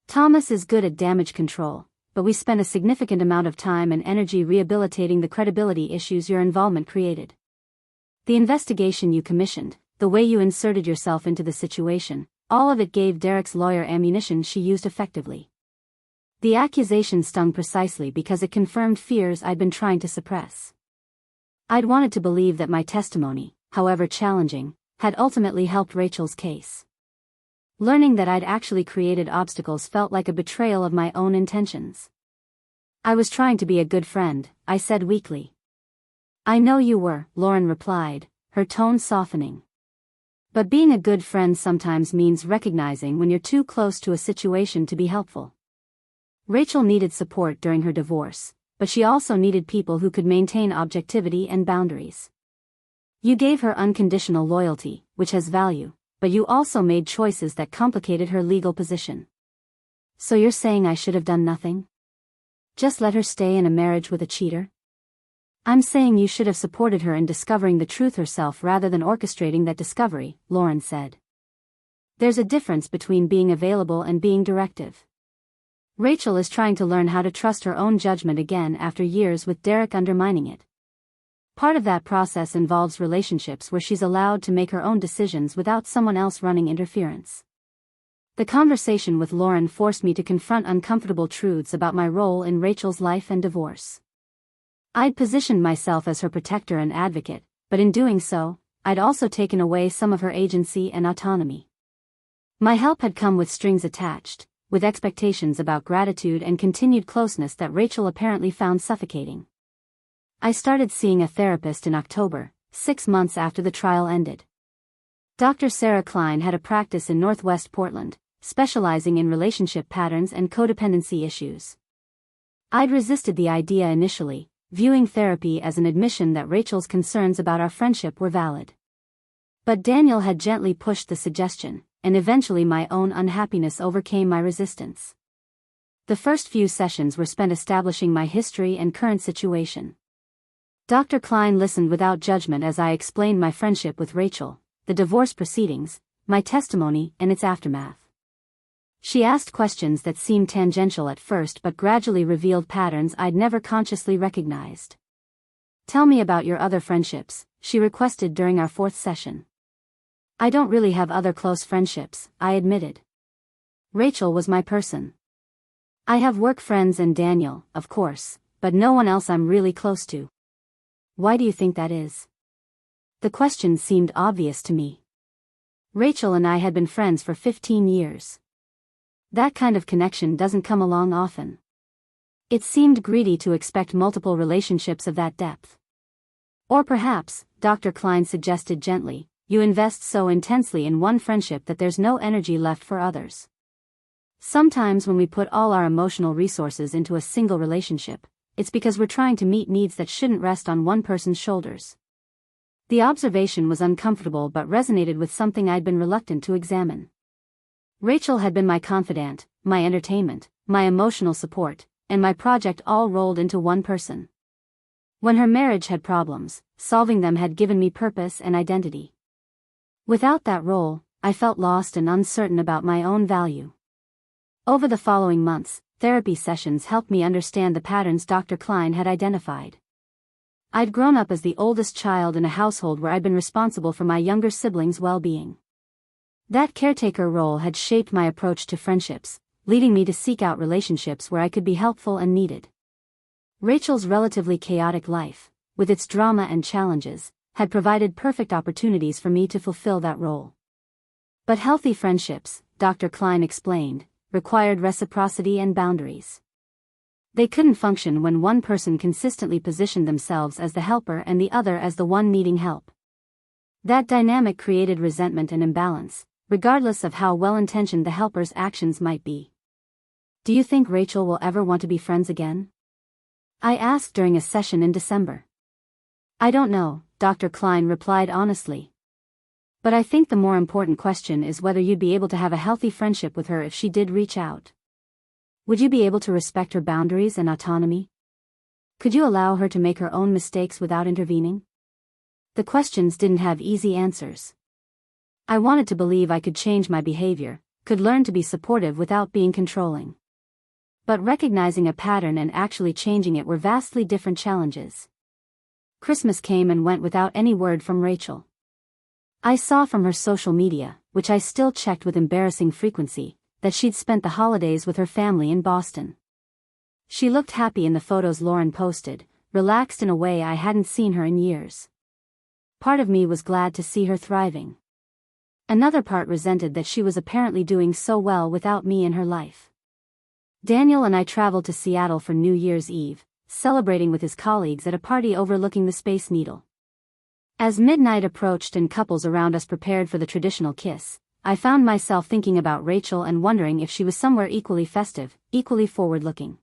Thomas is good at damage control, but we spent a significant amount of time and energy rehabilitating the credibility issues your involvement created. The investigation you commissioned, the way you inserted yourself into the situation, all of it gave Derek's lawyer ammunition she used effectively. The accusation stung precisely because it confirmed fears I'd been trying to suppress. I'd wanted to believe that my testimony, however challenging, had ultimately helped Rachel's case. Learning that I'd actually created obstacles felt like a betrayal of my own intentions. I was trying to be a good friend, I said weakly. I know you were, Lauren replied, her tone softening. But being a good friend sometimes means recognizing when you're too close to a situation to be helpful. Rachel needed support during her divorce, but she also needed people who could maintain objectivity and boundaries. You gave her unconditional loyalty, which has value, but you also made choices that complicated her legal position. So you're saying I should have done nothing? Just let her stay in a marriage with a cheater? I'm saying you should have supported her in discovering the truth herself rather than orchestrating that discovery, Lauren said. There's a difference between being available and being directive. Rachel is trying to learn how to trust her own judgment again after years with Derek undermining it. Part of that process involves relationships where she's allowed to make her own decisions without someone else running interference. The conversation with Lauren forced me to confront uncomfortable truths about my role in Rachel's life and divorce. I'd positioned myself as her protector and advocate, but in doing so, I'd also taken away some of her agency and autonomy. My help had come with strings attached, with expectations about gratitude and continued closeness that Rachel apparently found suffocating. I started seeing a therapist in October, 6 months after the trial ended. Dr. Sarah Klein had a practice in Northwest Portland, specializing in relationship patterns and codependency issues. I'd resisted the idea initially, viewing therapy as an admission that Rachel's concerns about our friendship were valid. But Daniel had gently pushed the suggestion, and eventually my own unhappiness overcame my resistance. The first few sessions were spent establishing my history and current situation. Dr. Klein listened without judgment as I explained my friendship with Rachel, the divorce proceedings, my testimony, and its aftermath. She asked questions that seemed tangential at first but gradually revealed patterns I'd never consciously recognized. Tell me about your other friendships, she requested during our 4th session. I don't really have other close friendships, I admitted. Rachel was my person. I have work friends and Daniel, of course, but no one else I'm really close to. Why do you think that is? The question seemed obvious to me. Rachel and I had been friends for 15 years. That kind of connection doesn't come along often. It seemed greedy to expect multiple relationships of that depth. Or perhaps, Dr. Klein suggested gently, you invest so intensely in one friendship that there's no energy left for others. Sometimes when we put all our emotional resources into a single relationship, it's because we're trying to meet needs that shouldn't rest on one person's shoulders. The observation was uncomfortable but resonated with something I'd been reluctant to examine. Rachel had been my confidant, my entertainment, my emotional support, and my project all rolled into one person. When her marriage had problems, solving them had given me purpose and identity. Without that role, I felt lost and uncertain about my own value. Over the following months, therapy sessions helped me understand the patterns Dr. Klein had identified. I'd grown up as the oldest child in a household where I'd been responsible for my younger siblings' well-being. That caretaker role had shaped my approach to friendships, leading me to seek out relationships where I could be helpful and needed. Rachel's relatively chaotic life, with its drama and challenges, had provided perfect opportunities for me to fulfill that role. But healthy friendships, Dr. Klein explained, required reciprocity and boundaries. They couldn't function when one person consistently positioned themselves as the helper and the other as the one needing help. That dynamic created resentment and imbalance, regardless of how well-intentioned the helper's actions might be. Do you think Rachel will ever want to be friends again? I asked during a session in December. I don't know, Dr. Klein replied honestly. But I think the more important question is whether you'd be able to have a healthy friendship with her if she did reach out. Would you be able to respect her boundaries and autonomy? Could you allow her to make her own mistakes without intervening? The questions didn't have easy answers. I wanted to believe I could change my behavior, could learn to be supportive without being controlling. But recognizing a pattern and actually changing it were vastly different challenges. Christmas came and went without any word from Rachel. I saw from her social media, which I still checked with embarrassing frequency, that she'd spent the holidays with her family in Boston. She looked happy in the photos Lauren posted, relaxed in a way I hadn't seen her in years. Part of me was glad to see her thriving. Another part resented that she was apparently doing so well without me in her life. Daniel and I traveled to Seattle for New Year's Eve, celebrating with his colleagues at a party overlooking the Space Needle. As midnight approached and couples around us prepared for the traditional kiss, I found myself thinking about Rachel and wondering if she was somewhere equally festive, equally forward-looking.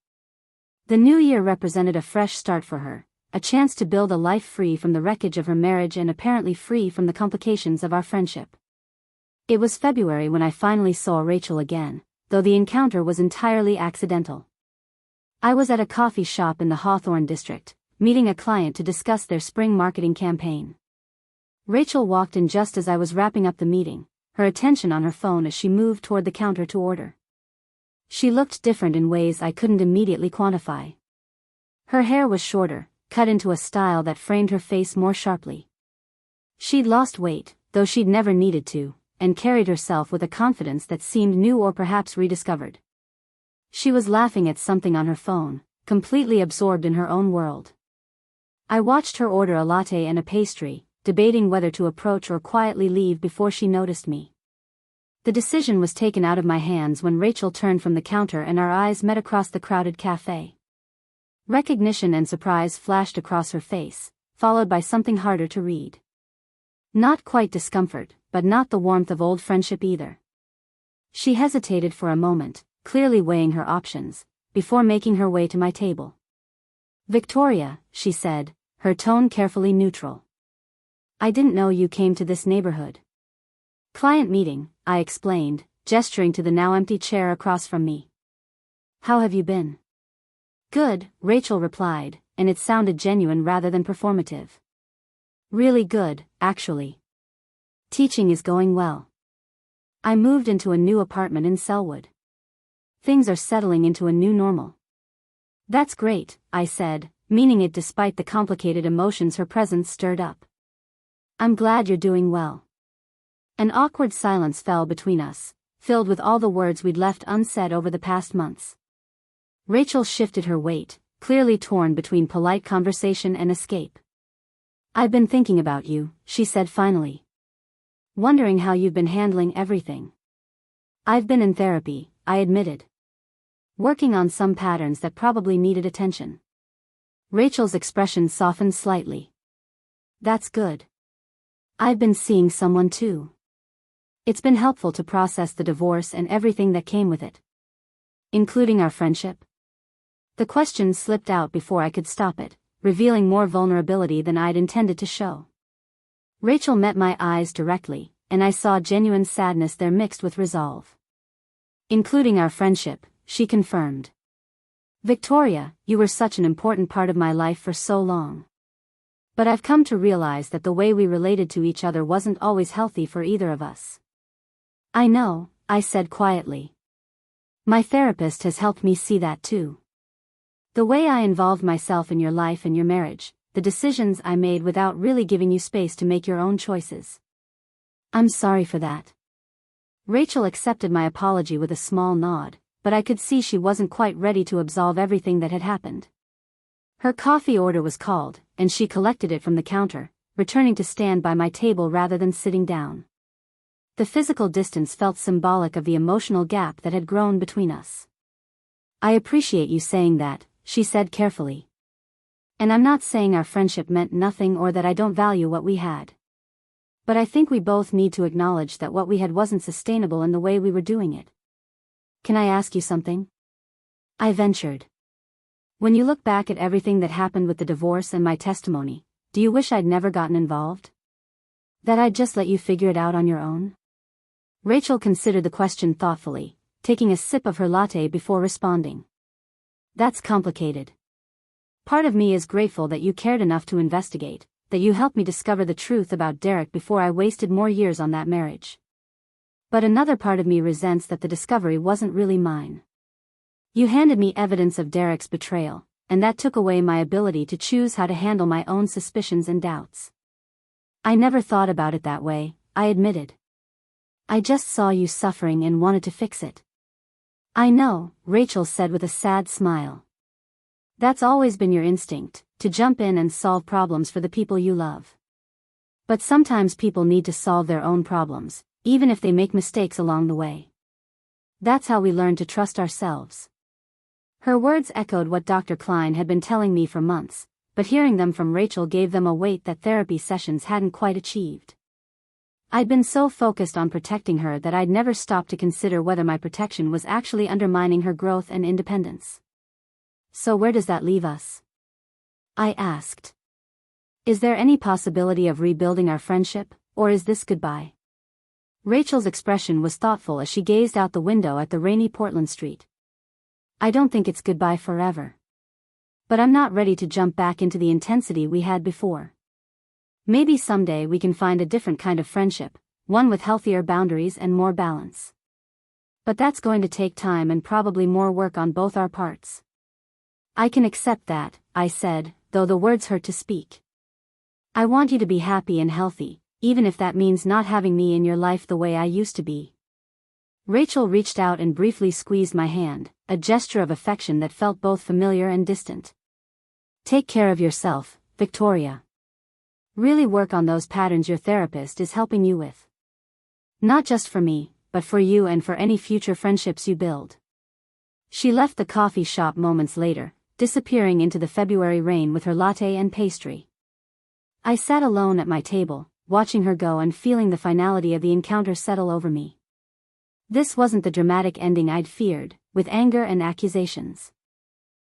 The new year represented a fresh start for her, a chance to build a life free from the wreckage of her marriage and apparently free from the complications of our friendship. It was February when I finally saw Rachel again, though the encounter was entirely accidental. I was at a coffee shop in the Hawthorne district, meeting a client to discuss their spring marketing campaign. Rachel walked in just as I was wrapping up the meeting, her attention on her phone as she moved toward the counter to order. She looked different in ways I couldn't immediately quantify. Her hair was shorter, cut into a style that framed her face more sharply. She'd lost weight, though she'd never needed to, and carried herself with a confidence that seemed new or perhaps rediscovered. She was laughing at something on her phone, completely absorbed in her own world. I watched her order a latte and a pastry, debating whether to approach or quietly leave before she noticed me. The decision was taken out of my hands when Rachel turned from the counter and our eyes met across the crowded cafe. Recognition and surprise flashed across her face, followed by something harder to read. Not quite discomfort, but not the warmth of old friendship either. She hesitated for a moment, clearly weighing her options, before making her way to my table. "Victoria," she said, her tone carefully neutral. "I didn't know you came to this neighborhood." "Client meeting," I explained, gesturing to the now empty chair across from me. "How have you been?" "Good," Rachel replied, and it sounded genuine rather than performative. "Really good, actually. Teaching is going well. I moved into a new apartment in Selwood. Things are settling into a new normal." "That's great," I said, meaning it despite the complicated emotions her presence stirred up. "I'm glad you're doing well." An awkward silence fell between us, filled with all the words we'd left unsaid over the past months. Rachel shifted her weight, clearly torn between polite conversation and escape. "I've been thinking about you," she said finally. "Wondering how you've been handling everything." "I've been in therapy," I admitted. "Working on some patterns that probably needed attention." Rachel's expression softened slightly. "That's good. I've been seeing someone too. It's been helpful to process the divorce and everything that came with it." "Including our friendship?" The question slipped out before I could stop it, revealing more vulnerability than I'd intended to show. Rachel met my eyes directly, and I saw genuine sadness there mixed with resolve. "Including our friendship," she confirmed. "Victoria, you were such an important part of my life for so long. But I've come to realize that the way we related to each other wasn't always healthy for either of us." "I know," I said quietly. "My therapist has helped me see that too. The way I involved myself in your life and your marriage, the decisions I made without really giving you space to make your own choices. I'm sorry for that." Rachel accepted my apology with a small nod, but I could see she wasn't quite ready to absolve everything that had happened. Her coffee order was called, and she collected it from the counter, returning to stand by my table rather than sitting down. The physical distance felt symbolic of the emotional gap that had grown between us. "I appreciate you saying that," she said carefully. "And I'm not saying our friendship meant nothing or that I don't value what we had. But I think we both need to acknowledge that what we had wasn't sustainable in the way we were doing it." "Can I ask you something?" I ventured. "When you look back at everything that happened with the divorce and my testimony, do you wish I'd never gotten involved? That I'd just let you figure it out on your own?" Rachel considered the question thoughtfully, taking a sip of her latte before responding. "That's complicated. Part of me is grateful that you cared enough to investigate, that you helped me discover the truth about Derek before I wasted more years on that marriage. But another part of me resents that the discovery wasn't really mine. You handed me evidence of Derek's betrayal, and that took away my ability to choose how to handle my own suspicions and doubts. I never thought about it that way, I admitted. I just saw you suffering and wanted to fix it. I know, Rachel said with a sad smile. That's always been your instinct, to jump in and solve problems for the people you love. But sometimes people need to solve their own problems, even if they make mistakes along the way. That's how we learn to trust ourselves. Her words echoed what Dr. Klein had been telling me for months, but hearing them from Rachel gave them a weight that therapy sessions hadn't quite achieved. I'd been so focused on protecting her that I'd never stopped to consider whether my protection was actually undermining her growth and independence. So where does that leave us? I asked. Is there any possibility of rebuilding our friendship, or is this goodbye? Rachel's expression was thoughtful as she gazed out the window at the rainy Portland street. I don't think it's goodbye forever. But I'm not ready to jump back into the intensity we had before. Maybe someday we can find a different kind of friendship, one with healthier boundaries and more balance. But that's going to take time and probably more work on both our parts. I can accept that, I said, though the words hurt to speak. I want you to be happy and healthy, even if that means not having me in your life the way I used to be. Rachel reached out and briefly squeezed my hand, a gesture of affection that felt both familiar and distant. Take care of yourself, Victoria. Really work on those patterns your therapist is helping you with. Not just for me, but for you and for any future friendships you build. She left the coffee shop moments later, disappearing into the February rain with her latte and pastry. I sat alone at my table, watching her go and feeling the finality of the encounter settle over me. This wasn't the dramatic ending I'd feared, with anger and accusations.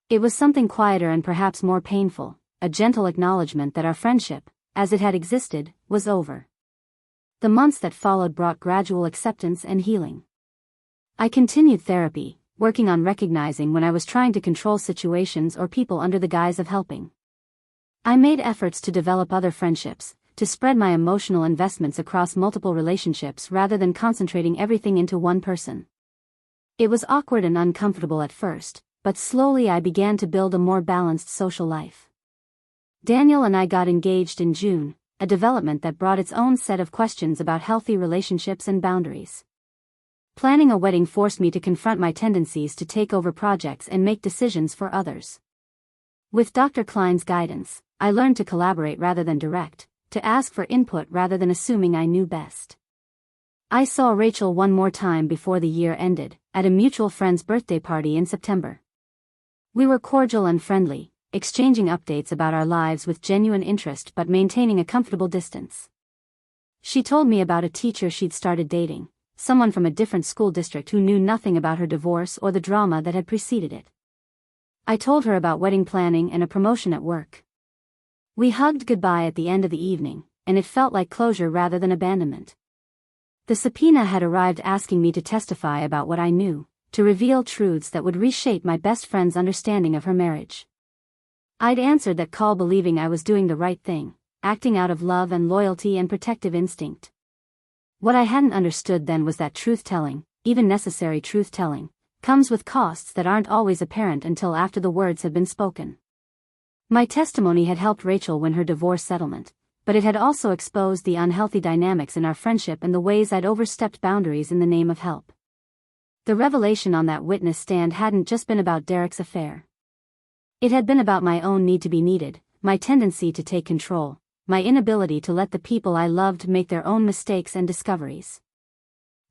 It was something quieter and perhaps more painful, a gentle acknowledgement that our friendship, as it had existed, was over. The months that followed brought gradual acceptance and healing. I continued therapy, working on recognizing when I was trying to control situations or people under the guise of helping. I made efforts to develop other friendships, to spread my emotional investments across multiple relationships rather than concentrating everything into one person. It was awkward and uncomfortable at first, but slowly I began to build a more balanced social life. Daniel and I got engaged in June, a development that brought its own set of questions about healthy relationships and boundaries. Planning a wedding forced me to confront my tendencies to take over projects and make decisions for others. With Dr. Klein's guidance, I learned to collaborate rather than direct, to ask for input rather than assuming I knew best. I saw Rachel one more time before the year ended, at a mutual friend's birthday party in September. We were cordial and friendly, exchanging updates about our lives with genuine interest but maintaining a comfortable distance. She told me about a teacher she'd started dating, someone from a different school district who knew nothing about her divorce or the drama that had preceded it. I told her about wedding planning and a promotion at work. We hugged goodbye at the end of the evening, and it felt like closure rather than abandonment. The subpoena had arrived asking me to testify about what I knew, to reveal truths that would reshape my best friend's understanding of her marriage. I'd answered that call believing I was doing the right thing, acting out of love and loyalty and protective instinct. What I hadn't understood then was that truth-telling, even necessary truth-telling, comes with costs that aren't always apparent until after the words have been spoken. My testimony had helped Rachel win her divorce settlement, but it had also exposed the unhealthy dynamics in our friendship and the ways I'd overstepped boundaries in the name of help. The revelation on that witness stand hadn't just been about Derek's affair. It had been about my own need to be needed, my tendency to take control, my inability to let the people I loved make their own mistakes and discoveries.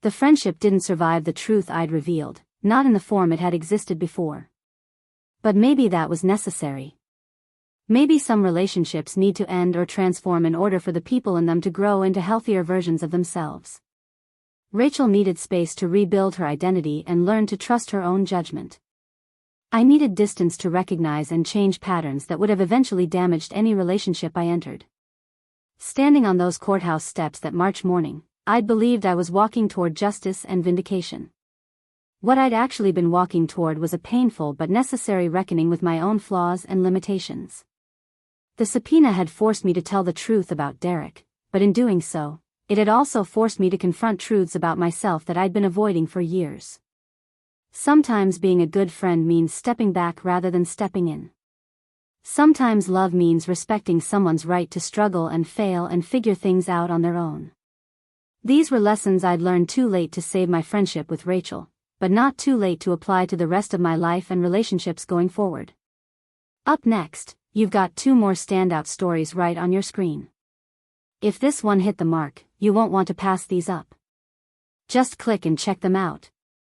The friendship didn't survive the truth I'd revealed, not in the form it had existed before. But maybe that was necessary. Maybe some relationships need to end or transform in order for the people in them to grow into healthier versions of themselves. Rachel needed space to rebuild her identity and learn to trust her own judgment. I needed distance to recognize and change patterns that would have eventually damaged any relationship I entered. Standing on those courthouse steps that March morning, I'd believed I was walking toward justice and vindication. What I'd actually been walking toward was a painful but necessary reckoning with my own flaws and limitations. The subpoena had forced me to tell the truth about Derek, but in doing so, it had also forced me to confront truths about myself that I'd been avoiding for years. Sometimes being a good friend means stepping back rather than stepping in. Sometimes love means respecting someone's right to struggle and fail and figure things out on their own. These were lessons I'd learned too late to save my friendship with Rachel, but not too late to apply to the rest of my life and relationships going forward. Up next, you've got 2 more standout stories right on your screen. If this one hit the mark, you won't want to pass these up. Just click and check them out.